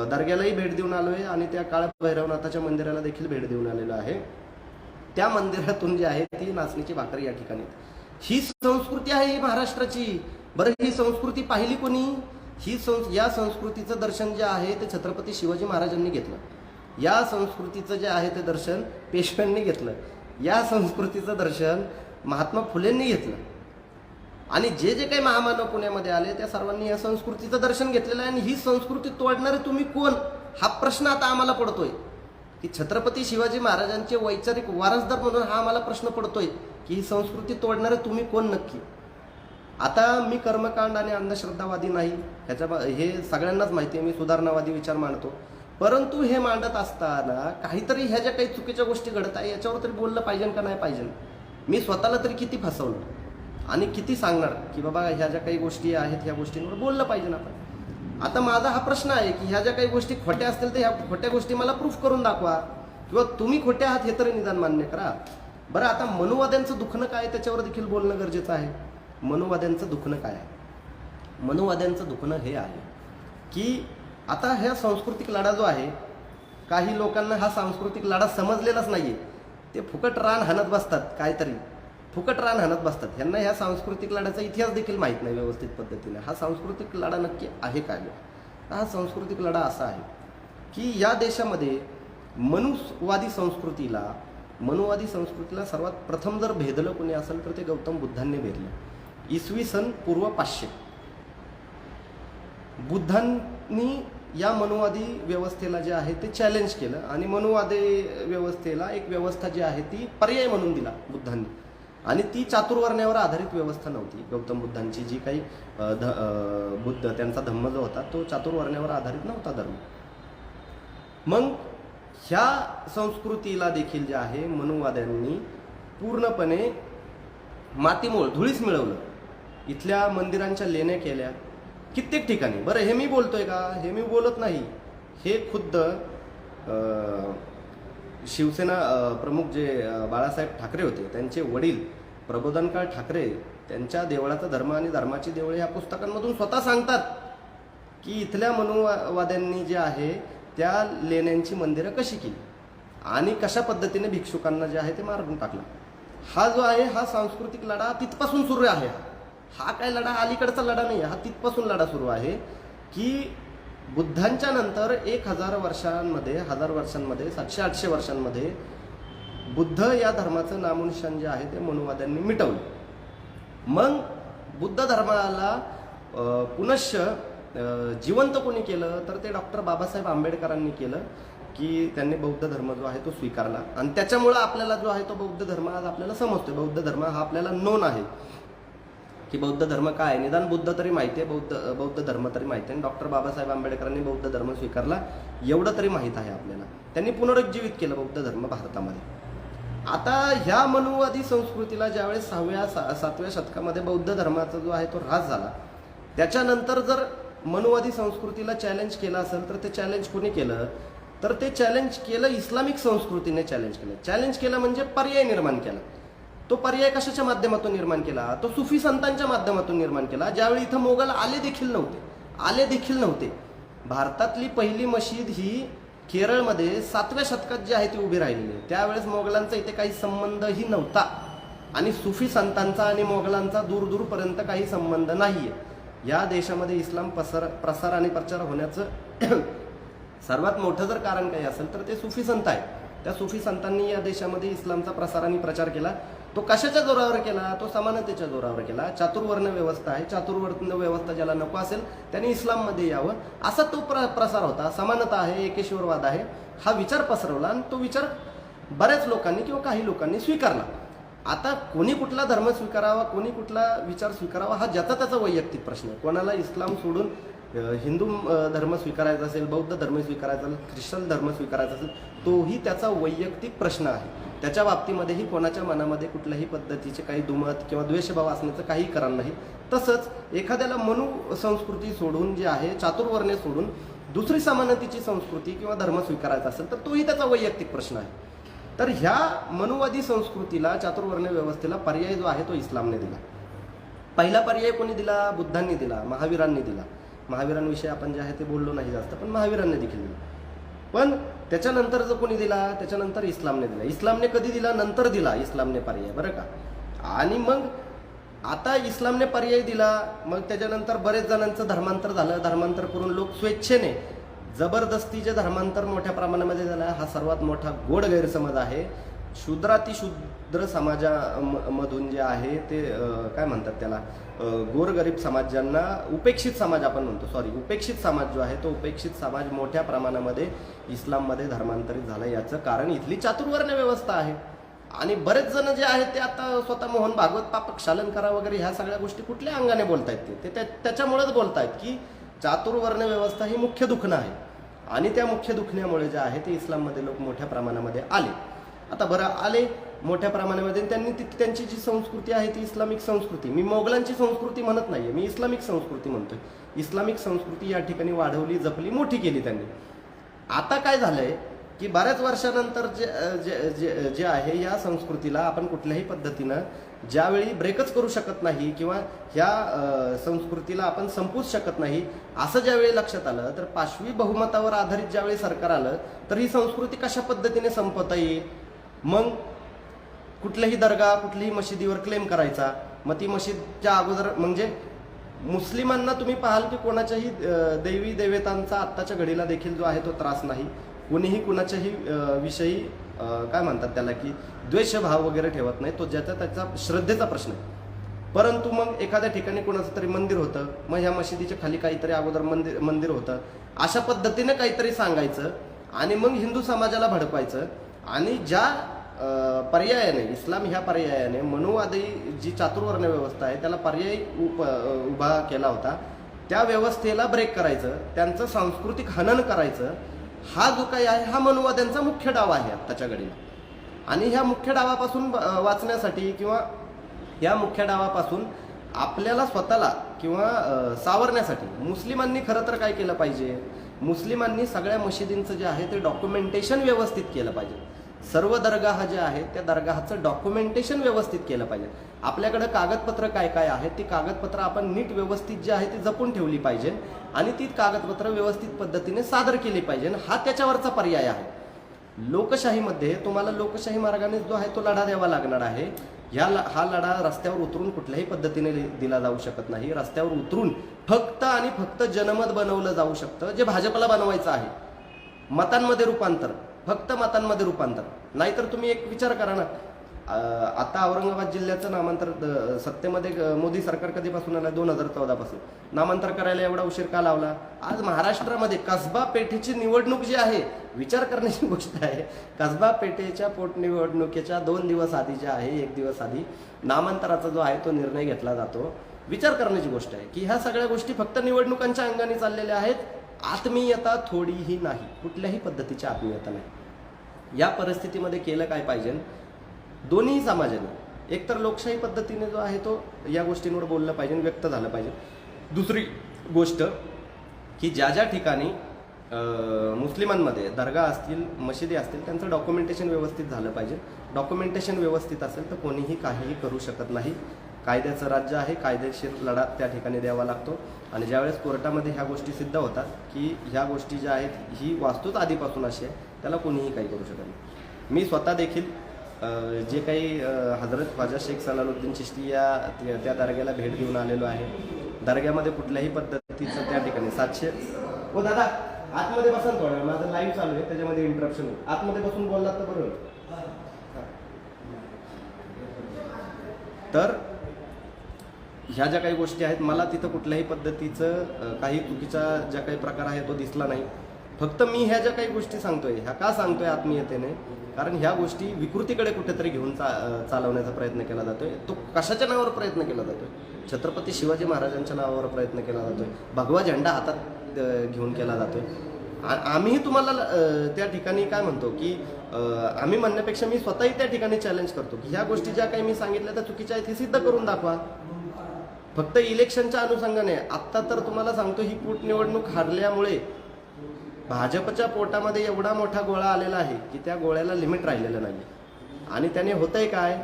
दर्ग्यालाही भेट देऊन आलोय आणि त्या काळ भैरवनाथाच्या मंदिराला देखील भेट देऊन आलेलो आहे. त्या मंदिरातून जी आहे ती नाचणीची भाकर या ठिकाणी, ही संस्कृती आहे महाराष्ट्राची. बरं, ही संस्कृती पाहिली कोणी? या संस्कृतीचं दर्शन जे आहे ते छत्रपती शिवाजी महाराजांनी घेतलं. या संस्कृतीचं जे आहे ते दर्शन पेशव्यांनी घेतलं. या संस्कृतीचं दर्शन महात्मा फुलेंनी घेतलं. आणि जे जे काही महामानव पुण्यामध्ये आले त्या सर्वांनी या संस्कृतीचं दर्शन घेतलेलं आहे. आणि ही संस्कृती तोडणारे तुम्ही कोण, हा प्रश्न आता आम्हाला पडतोय. की छत्रपती शिवाजी महाराजांचे वैचारिक वारसदार म्हणून हा आम्हाला प्रश्न पडतोय की ही संस्कृती तोडणारे तुम्ही कोण नक्की? आता मी कर्मकांड आणि अंधश्रद्धावादी नाही, हे सगळ्यांनाच माहिती आहे. मी सुधारणावादी विचार मांडतो, परंतु हे मांडत असताना काहीतरी ह्या ज्या काही चुकीच्या गोष्टी घडत आहे याच्यावर तरी बोललं पाहिजे का नाही पाहिजे? मी स्वतःला तरी किती फसवलं आणि किती सांगणार की बाबा ह्या ज्या काही गोष्टी आहेत ह्या गोष्टींवर बोललं पाहिजे ना आपण. आता माझा हा प्रश्न आहे की ह्या ज्या काही गोष्टी खोट्या असतील तर ह्या खोट्या गोष्टी मला प्रूफ करून दाखवा, किंवा तुम्ही खोटे आहात हे तरी निदान मान्य करा. बरं, आता मनुवाद्यांचं दुखणं काय त्याच्यावर देखील बोलणं गरजेचं आहे. मनुवाद्यांचं दुखणं काय आहे? मनुवाद्यांचं दुखणं हे आहे की आता ह्या सांस्कृतिक लढा जो आहे, काही लोकांना हा सांस्कृतिक लढा समजलेलाच नाहीये. ते फुकट रान हाणत बसतात, काहीतरी फुकट रान हाणत बसतात. ह्यांना ह्या सांस्कृतिक लढ्याचा इतिहास देखील माहीत नाही व्यवस्थित पद्धतीने. हा सांस्कृतिक लढा नक्की आहे काय? हा सांस्कृतिक लढा असा आहे की या देशामध्ये मनुवादी संस्कृतीला सर्वात प्रथम जर भेदलं कोणी असेल तर ते गौतम बुद्धांनी भेदलं. इसवी सन पूर्व 500 बुद्धांनी या मनुवादी व्यवस्थेला जे आहे ते चॅलेंज केलं आणि मनुवादी व्यवस्थेला एक व्यवस्था जी आहे ती पर्याय म्हणून दिला बुद्धांनी. आणि ती चातुर्वर्ण्यावर आधारित व्यवस्था नव्हती. गौतम बुद्धांची जी काही बुद्ध त्यांचा धम्म जो होता तो चातुर्वर्ण्यावर आधारित नव्हता धर्म. मग ह्या संस्कृतीला देखील जे आहे मनुवाद्यांनी पूर्णपणे मातीमोल धुळीस मिळवलं. इथल्या मंदिरांच्या लेण्या केल्या कित्येक ठिकाणी. बरं, हे मी बोलतोय का? हे मी बोलत नाही. हे खुद्द शिवसेना प्रमुख जे बाळासाहेब ठाकरे होते त्यांचे वडील प्रबोधनकाळ ठाकरे त्यांच्या देवळाचा धर्म आणि धर्माची देवळे या पुस्तकांमधून स्वतः सांगतात की इथल्या मनुवाद्यांनी जे आहे त्या लेण्यांची मंदिरं कशी केली आणि कशा पद्धतीने भिक्षुकांना जे आहे ते मारून टाकलं. हा जो आहे हा सांस्कृतिक लढा तिथपासून सुरू आहे. हा काय लढा अलीकडचा लढा नाही, हा तिथपासून लढा सुरू आहे की बुद्धांच्या नंतर 1000 वर्षांमध्ये, 1000 वर्षांमध्ये, 700-800 वर्षांमध्ये बुद्ध या धर्माचं नामोनिशान जे आहे ते मनुवाद्यांनी मिटवलं. मग बुद्ध धर्माला पुनश्च जिवंत कोणी केलं तर ते डॉक्टर बाबासाहेब आंबेडकरांनी केलं की त्यांनी बौद्ध धर्म जो आहे तो स्वीकारला. आणि त्याच्यामुळं आपल्याला जो आहे तो बौद्ध धर्म आज आपल्याला समजतोय. बौद्ध धर्म हा आपल्याला नोन आहे की बौद्ध धर्म काय आहे. निदान बुद्ध तरी माहिती आहे, बौद्ध धर्म तरी माहिती आहे. डॉक्टर बाबासाहेब आंबेडकरांनी बौद्ध धर्म स्वीकारला एवढं तरी माहीत आहे आपल्याला. त्यांनी पुनरुज्जीवित केलं बौद्ध धर्म भारतामध्ये. आता ह्या मनुवादी संस्कृतीला ज्यावेळेस 6व्या-7व्या शतकामध्ये बौद्ध धर्माचा जो आहे तो ऱ्हास झाला, त्याच्यानंतर जर मनुवादी संस्कृतीला चॅलेंज केलं असेल तर ते चॅलेंज कोणी केलं, तर ते चॅलेंज केलं इस्लामिक संस्कृतीने चॅलेंज केलं. चॅलेंज केलं म्हणजे पर्याय निर्माण केला. तो पर्याय कशाच्या माध्यमातून निर्माण केला, तो सुफी संतांच्या माध्यमातून निर्माण केला. ज्यावेळी इथं मोगल आले देखील नव्हते. भारतातली पहिली मशीद ही केरळमध्ये 7व्या शतकात जी आहे ती उभी राहिलेली आहे. त्यावेळेस मोगलांचा इथे काही संबंधही नव्हता आणि सुफी संतांचा आणि मोगलांचा दूरपर्यंत काही संबंध नाहीये. या देशामध्ये इस्लाम प्रसार आणि प्रचार होण्याचं सर्वात मोठं जर कारण काही असेल तर ते सुफी संत आहे. त्या सुफी संतांनी या देशामध्ये इस्लामचा प्रसार आणि प्रचार केला. तो कशाच्या जोरावर केला, तो समानतेच्या जोरावर केला. चातुर्वर्ण व्यवस्था आहे, चातुर्वर्ण व्यवस्था ज्याला नको असेल त्यांनी इस्लाममध्ये यावं असा तो प्रसार होता. समानता आहे, एकेश्वरवाद आहे, हा विचार पसरवला आणि तो विचार बऱ्याच लोकांनी किंवा काही लोकांनी स्वीकारला. आता कोणी कुठला धर्म स्वीकारावा, कोणी कुठला विचार स्वीकारावा हा ज्याचा त्याचा वैयक्तिक प्रश्न आहे. कोणाला इस्लाम सोडून हिंदू धर्म स्वीकारायचा असेल, बौद्ध धर्म स्वीकारायचा असेल, ख्रिश्चन धर्म स्वीकारायचा असेल, तोही त्याचा वैयक्तिक प्रश्न आहे. त्याच्या बाबतीमध्येही कोणाच्या मनामध्ये कुठल्याही पद्धतीचे काही दुमत किंवा द्वेषभाव असण्याचं काही कारण नाही. तसंच एखाद्याला मनु संस्कृती सोडून जे आहे, चातुर्वर्ण्य सोडून दुसरी समानतेची संस्कृती किंवा धर्म स्वीकारायचा असेल तर तोही त्याचा वैयक्तिक प्रश्न आहे. तर ह्या मनुवादी संस्कृतीला, चातुर्वर्ण्य व्यवस्थेला पर्याय जो आहे तो इस्लामने दिला. पहिला पर्याय कोणी दिला, बुद्धांनी दिला, महावीरांनी दिला. महावीरांविषयी आपण जे आहे ते बोललो नाही जास्त, पण महावीरांनी देखील दिला. पण त्याच्यानंतर जो कोणी दिला, त्याच्यानंतर इस्लामने दिला. इस्लामने कधी दिला, नंतर दिला इस्लामने पर्याय, बरं का. आणि मग आता इस्लामने पर्याय दिला, मग त्याच्यानंतर बरेच जणांचं धर्मांतर झालं. धर्मांतर करून लोक स्वेच्छेने, जबरदस्तीचे धर्मांतर मोठ्या प्रमाणामध्ये झालं. हा सर्वात मोठा गोड गैरसमज आहे. शूद्रातिशूद्र समाजामधून जे आहे ते काय म्हणतात त्याला, गोरगरीब समाज, ज्यांना उपेक्षित समाज आपण म्हणतो, उपेक्षित समाज जो आहे तो उपेक्षित समाज मोठ्या प्रमाणामध्ये इस्लाममध्ये धर्मांतरित झाला. याचं कारण इथली चातुर्वर्ण व्यवस्था आहे. आणि बरेच जण जे आहेत ते आता स्वतः मोहन भागवत, पापक शालंकरा वगैरे ह्या सगळ्या गोष्टी कुठल्या अंगाने बोलतायत, ते त्याच्यामुळेच बोलतायत की चातुर्वर्ण व्यवस्था ही मुख्य दुखणं आहे. आणि त्या मुख्य दुखण्यामुळे जे आहे ते इस्लाममध्ये लोक मोठ्या प्रमाणामध्ये आले. आता बरं आले मोठ्या प्रमाणामध्ये, त्यांनी त्यांची जी संस्कृती आहे ती इस्लामिक संस्कृती, मी मोगलांची संस्कृती म्हणत नाहीये, मी इस्लामिक संस्कृती म्हणतोय. इस्लामिक संस्कृती या ठिकाणी वाढवली, जपली, मोठी केली त्यांनी. आता काय झालंय की बऱ्याच वर्षानंतर जे आहे या संस्कृतीला आपण कुठल्याही पद्धतीनं ज्यावेळी ब्रेकच करू शकत नाही किंवा ह्या संस्कृतीला आपण संपूच शकत नाही असं ज्यावेळी लक्षात आलं, तर पाशवी बहुमतावर आधारित ज्यावेळी सरकार आलं तर ही संस्कृती कशा पद्धतीने संपवता येईल. मग कुठल्याही दर्गा, कुठल्याही मशिदीवर क्लेम करायचा. मग ती मशीदच्या अगोदर म्हणजे मुस्लिमांना तुम्ही पाहाल की कोणाच्याही देवी देवतांचा आत्ताच्या घडीला देखील जो आहे तो त्रास नाही. कोणीही कुणाच्याही विषयी काय म्हणतात त्याला की द्वेषभाव वगैरे ठेवत नाही. तो ज्याचा त्याचा श्रद्धेचा प्रश्न आहे. परंतु मग एखाद्या ठिकाणी कोणाचं तरी मंदिर होतं, मग ह्या मशिदीच्या खाली काहीतरी अगोदर मंदिर होतं, अशा पद्धतीने काहीतरी सांगायचं आणि मग हिंदू समाजाला भडकवायचं. आणि ज्या पर्यायाने, इस्लाम ह्या पर्यायाने मनुवादी जी चातुर्वर्ण व्यवस्था आहे त्याला पर्याय उभा केला होता, त्या व्यवस्थेला ब्रेक करायचं, त्यांचं सांस्कृतिक हनन करायचं. हा जो काही आहे हा मनुवाद्यांचा मुख्य डाव आहे आत्ताच्या घडीला. आणि ह्या मुख्य डावापासून वाचण्यासाठी किंवा या मुख्य डावापासून आपल्याला स्वतःला किंवा सावरण्यासाठी मुस्लिमांनी खरं तर काय केलं पाहिजे, मुस्लिमांनी सगळ्या मशिदींचं जे आहे ते डॉक्युमेंटेशन व्यवस्थित केलं पाहिजे. सर्व दरगाह जे आहेत त्या दरगाहाचं डॉक्युमेंटेशन व्यवस्थित केलं पाहिजे. आपल्याकडे कागदपत्र काय काय आहेत ती कागदपत्र आपण नीट व्यवस्थित जे आहे ती जपून ठेवली पाहिजे आणि ती कागदपत्र व्यवस्थित पद्धतीने सादर केली पाहिजे. हा त्याच्यावरचा पर्याय आहे. लोकशाहीमध्ये तुम्हाला लोकशाही मार्गाने जो आहे तो लढा द्यावा लागणार आहे. हा लढा रस्त्यावर उतरून कुठल्याही पद्धतीने दिला जाऊ शकत नाही. रस्त्यावर उतरून फक्त आणि फक्त जनमत बनवलं जाऊ शकतं, जे भाजपला बनवायचं आहे. मतांमध्ये रूपांतर, फक्त मतांमध्ये रूपांतर. नाहीतर तुम्ही एक विचार करा ना, आता औरंगाबाद जिल्ह्याचं नामांतर सत्तेमध्ये मोदी सरकार कधीपासून आलं? 2014 पासून. नामांतर करायला एवढा उशीर का लावला? आज महाराष्ट्रामध्ये कसबा पेठेची निवडणूक जी आहे, विचार करण्याची गोष्ट आहे. कसबा पेठेच्या पोटनिवडणुकीच्या 2 दिवस आधी जे आहे, 1 दिवस आधी नामांतराचा जो आहे तो निर्णय घेतला जातो. विचार करण्याची गोष्ट आहे की ह्या सगळ्या गोष्टी फक्त निवडणुकांच्या अंगाने चाललेल्या आहेत. आत्मीयता थोडीही नाही, कुठल्याही पद्धतीची आत्मीयता नाही. या परिस्थितीमध्ये केलं काय पाहिजे? दोन्ही समाजाने एकतर लोकशाही पद्धतीने जो आहे तो या गोष्टींवर बोललं पाहिजे, व्यक्त झालं पाहिजे. दुसरी गोष्ट की ज्या ठिकाणी मुस्लिमांमध्ये दर्गा असतील, मशिदी असतील, त्यांचं डॉक्युमेंटेशन व्यवस्थित झालं पाहिजे. डॉक्युमेंटेशन व्यवस्थित असेल तर कोणीही काहीही करू शकत नाही. कायद्याचं राज्य आहे, कायदेशीर लढा त्या ठिकाणी द्यावा लागतो. आणि ज्यावेळेस कोर्टामध्ये ह्या गोष्टी सिद्ध होतात की ह्या गोष्टी ज्या आहेत ही वास्तूच आधीपासून अशी आहे, त्याला कोणीही काही करू शकत नाही. मी स्वतः देखील जे काही हजरत ख्वाजा शेख सलालुद्दीन चिश्ती त्या दर्ग्याला भेट देऊन आलेलो आहे. दर्ग्यामध्ये कुठल्याही पद्धतीचं त्या ठिकाणी 700 ओ दादा आतमध्ये बसून थोडं, माझं लाईव्ह चालू आहे त्याच्यामध्ये इंटरप्शन होईल. आतमध्ये बसून बोललात तर बरोबर. तर ह्या ज्या काही गोष्टी आहेत, मला तिथं कुठल्याही पद्धतीचं काही चुकीचा ज्या काही प्रकार आहे तो दिसला नाही. फक्त मी ह्या ज्या काही गोष्टी सांगतोय ह्या का सांगतोय आत्मीयतेने? कारण ह्या गोष्टी विकृतीकडे कुठेतरी घेऊन चालवण्याचा प्रयत्न केला जातोय. तो कशाच्या नावावर प्रयत्न केला जातोय? छत्रपती शिवाजी महाराजांच्या नावावर प्रयत्न केला जातोय. भगवा झेंडा हातात घेऊन केला जातोय. आम्ही तुम्हाला त्या ठिकाणी काय म्हणतो की आम्ही म्हणण्यापेक्षा मी स्वतःही त्या ठिकाणी चॅलेंज करतो की ह्या गोष्टी ज्या काही मी सांगितल्या त्या चुकीच्या आहेत हे सिद्ध करून दाखवा. फक्त इलेक्शनच्या अनुषंगाने आत्ता तर तुम्हाला सांगतो, ही पोटनिवडणूक हारल्यामुळे भाजपच्या पोटामध्ये एवढा मोठा गोळा आलेला आहे की त्या गोळ्याला लिमिट राहिलेलं नाही. आणि त्याने होतंय काय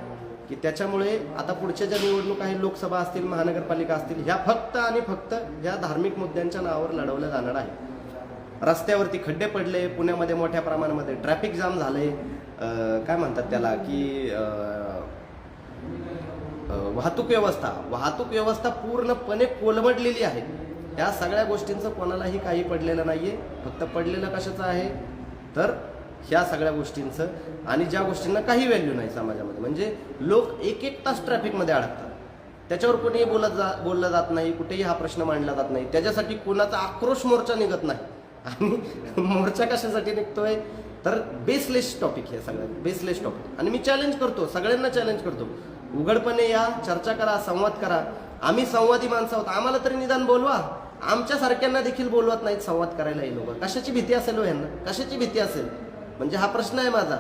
की त्याच्यामुळे आता पुढच्या ज्या निवडणूक आहे, लोकसभा असतील, महानगरपालिका असतील, ह्या फक्त आणि फक्त ह्या धार्मिक मुद्द्यांच्या नावावर लढवल्या जाणार आहे. रस्त्यावरती खड्डे पडले, पुण्यामध्ये मोठ्या प्रमाणामध्ये ट्रॅफिक जाम झाले, काय म्हणतात त्याला की वाहतूक व्यवस्था पूर्णपणे कोलमडलेली आहे. या सगळ्या गोष्टींचं कोणालाही काही पडलेलं नाहीये. फक्त पडलेलं कशाचं आहे तर ह्या सगळ्या गोष्टींचं, आणि ज्या गोष्टींना काही व्हॅल्यू नाही समाजामध्ये. म्हणजे लोक 1-1 तास ट्रॅफिकमध्ये अडकतात, त्याच्यावर कोणीही बोललं जात नाही, कुठेही हा प्रश्न मांडला जात नाही. त्याच्यासाठी कोणाचा आक्रोश मोर्चा निघत नाही. आणि मोर्चा कशासाठी निघतोय तर बेसलेस टॉपिक, हे सगळ्यात बेसलेस टॉपिक. आणि मी चॅलेंज करतो, सगळ्यांना चॅलेंज करतो, उघडपणे या, चर्चा करा, संवाद करा. आम्ही संवादी माणसं आहोत, आम्हाला तरी निदान बोलवा. आमच्यासारख्यांना देखील बोलवत नाहीत संवाद करायला. हे लोक कशाची भीती असेल हो यांना? कशाची भीती असेल? म्हणजे हा प्रश्न आहे माझा.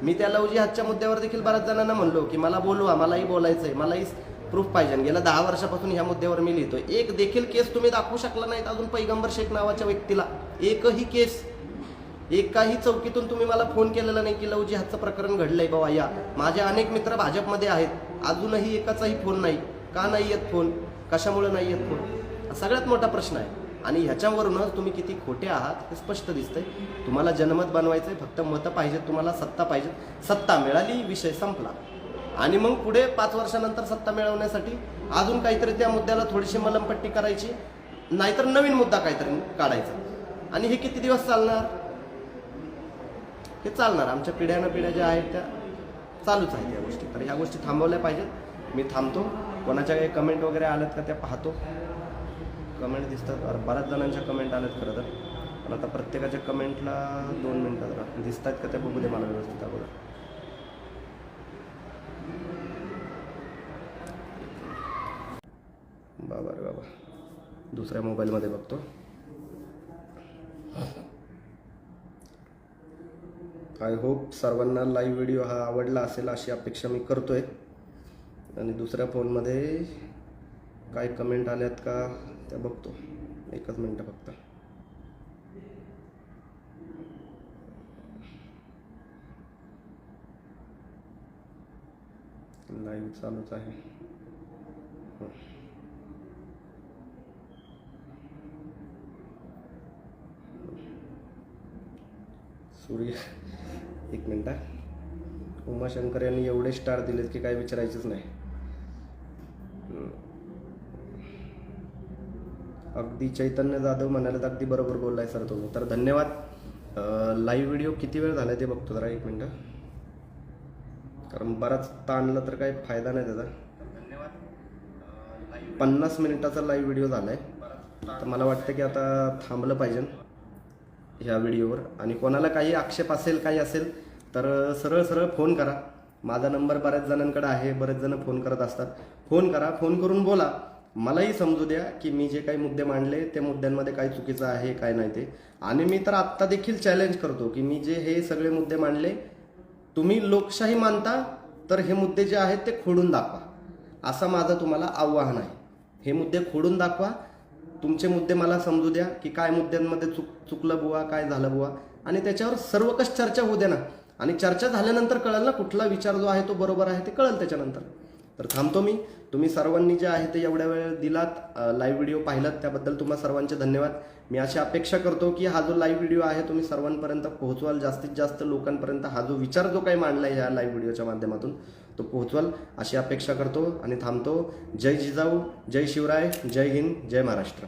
मी त्या लवजी हातच्या मुद्द्यावर देखील बऱ्याच जणांना म्हणलो की मला बोलवा, मलाही बोलायचंय, मलाही प्रूफ पाहिजे. गेल्या 10 वर्षापासून ह्या मुद्द्यावर मी लिहितोय. एक देखील केस तुम्ही दाखवू शकला नाहीत अजून पैगंबर शेख नावाच्या व्यक्तीला. एकही केस, एकाही चौकीतून तुम्ही मला फोन केलेला नाही की लवजी हातचं प्रकरण घडलंय बाबा या. माझे अनेक मित्र भाजपमध्ये आहेत, अजूनही एकाचाही फोन नाही. का नाही येत फोन? कशामुळे नाही येत फोन? सगळ्यात मोठा प्रश्न आहे. आणि ह्याच्यावरूनच तुम्ही किती खोटे आहात हे स्पष्ट दिसतंय. तुम्हाला जनमत बनवायचंय, फक्त मतं पाहिजेत, तुम्हाला सत्ता पाहिजे. सत्ता मिळाली, विषय संपला. आणि मग पुढे 5 वर्षानंतर सत्ता मिळवण्यासाठी अजून काहीतरी त्या मुद्द्याला थोडीशी मलमपट्टी करायची, नाहीतर नवीन मुद्दा काहीतरी काढायचा. आणि हे किती दिवस चालणार? हे चालणार. आमच्या पिढ्यानं पिढ्या ज्या आहेत त्या चालूच आहेत या गोष्टी. तर ह्या गोष्टी थांबवल्या पाहिजेत. मी थांबतो. कोणाच्या काही कमेंट वगैरे आल्यात का त्या पाहतो. कमेंट दिसतात, बऱ्याच जणांच्या कमेंट आल्यात खरं तर. पण आता प्रत्येकाच्या कमेंटला 2 मिनिटात दिसत आहेत का त्या बघू दे मला व्यवस्थित अगोदर. बाबा रे बाबा, दुसऱ्या मोबाईलमध्ये बघतो. आय होप सर्वांना लाईव्ह व्हिडिओ हा आवडला असेल अशी अपेक्षा मी करतोय. आणि दुसऱ्या फोनमध्ये काय कमेंट आल्यात का त्या बघतो. 1 मिनिट फक्त. लाईव्ह चालूच आहे. सूर्य 1 मिनिट. उमाशंकर यांनी एवढे स्टार दिलेत की काय विचारायचंच नाही. अगदी चैतन्य जाधव म्हणाले तर अगदी बरोबर बोललाय सर तुम्ही. तर धन्यवाद. लाईव्ह व्हिडिओ किती वेळ झाला ते बघतो जरा, 1 मिनटं, कारण बराच ताणलं तर काही फायदा नाही त्याचा. 50 मिनिटाचा लाईव्ह व्हिडिओ झालाय. तर मला वाटतं की आता थांबलं पाहिजे ह्या व्हिडिओवर. आणि कोणाला काही आक्षेप असेल काही असेल तर सरळ सरळ फोन करा. माझा नंबर बऱ्याच जणांकडे आहे, बरेच जण फोन करत असतात. फोन करा, फोन करून बोला. मलाही समजू द्या की मी जे काही मुद्दे मांडले त्या मुद्द्यांमध्ये काय चुकीचं आहे काय नाही ते. आणि मी तर आत्ता देखील चॅलेंज करतो की मी जे हे सगळे मुद्दे मांडले, तुम्ही लोकशाही मानता तर हे मुद्दे जे आहेत ते खोडून दाखवा, असं माझं तुम्हाला आव्हान आहे. हे मुद्दे खोडून दाखवा. तुमचे मुद्दे मला समजू द्या की काय मुद्द्यांमध्ये चुकलं बुवा, काय झालं बुवा, आणि त्याच्यावर सर्वकष चर्चा होऊ द्या ना. आणि चर्चा झाल्यानंतर कळेल ना कुठला विचार जो आहे तो बरोबर आहे, ते कळेल त्याच्यानंतर. तर थांबतो मी. तुम्ही सर्वांनी जे आहे ते एवढ्या वेळ दिलात, लाईव्ह व्हिडिओ पाहिलात, त्याबद्दल तुम्हा सर्वांचे धन्यवाद. मी अशी अपेक्षा करतो की हा जो लाईव्ह व्हिडिओ आहे तुम्ही सर्वांपर्यंत पोहोचवाल, जास्तीत जास्त लोकांपर्यंत हा जो विचार जो काही मांडला आहे या लाईव्ह व्हिडिओच्या माध्यमातून तो पोहोचवाल अशी अपेक्षा करतो आणि थांबतो. जय जिजाऊ, जय शिवराय, जय हिंद, जय महाराष्ट्र.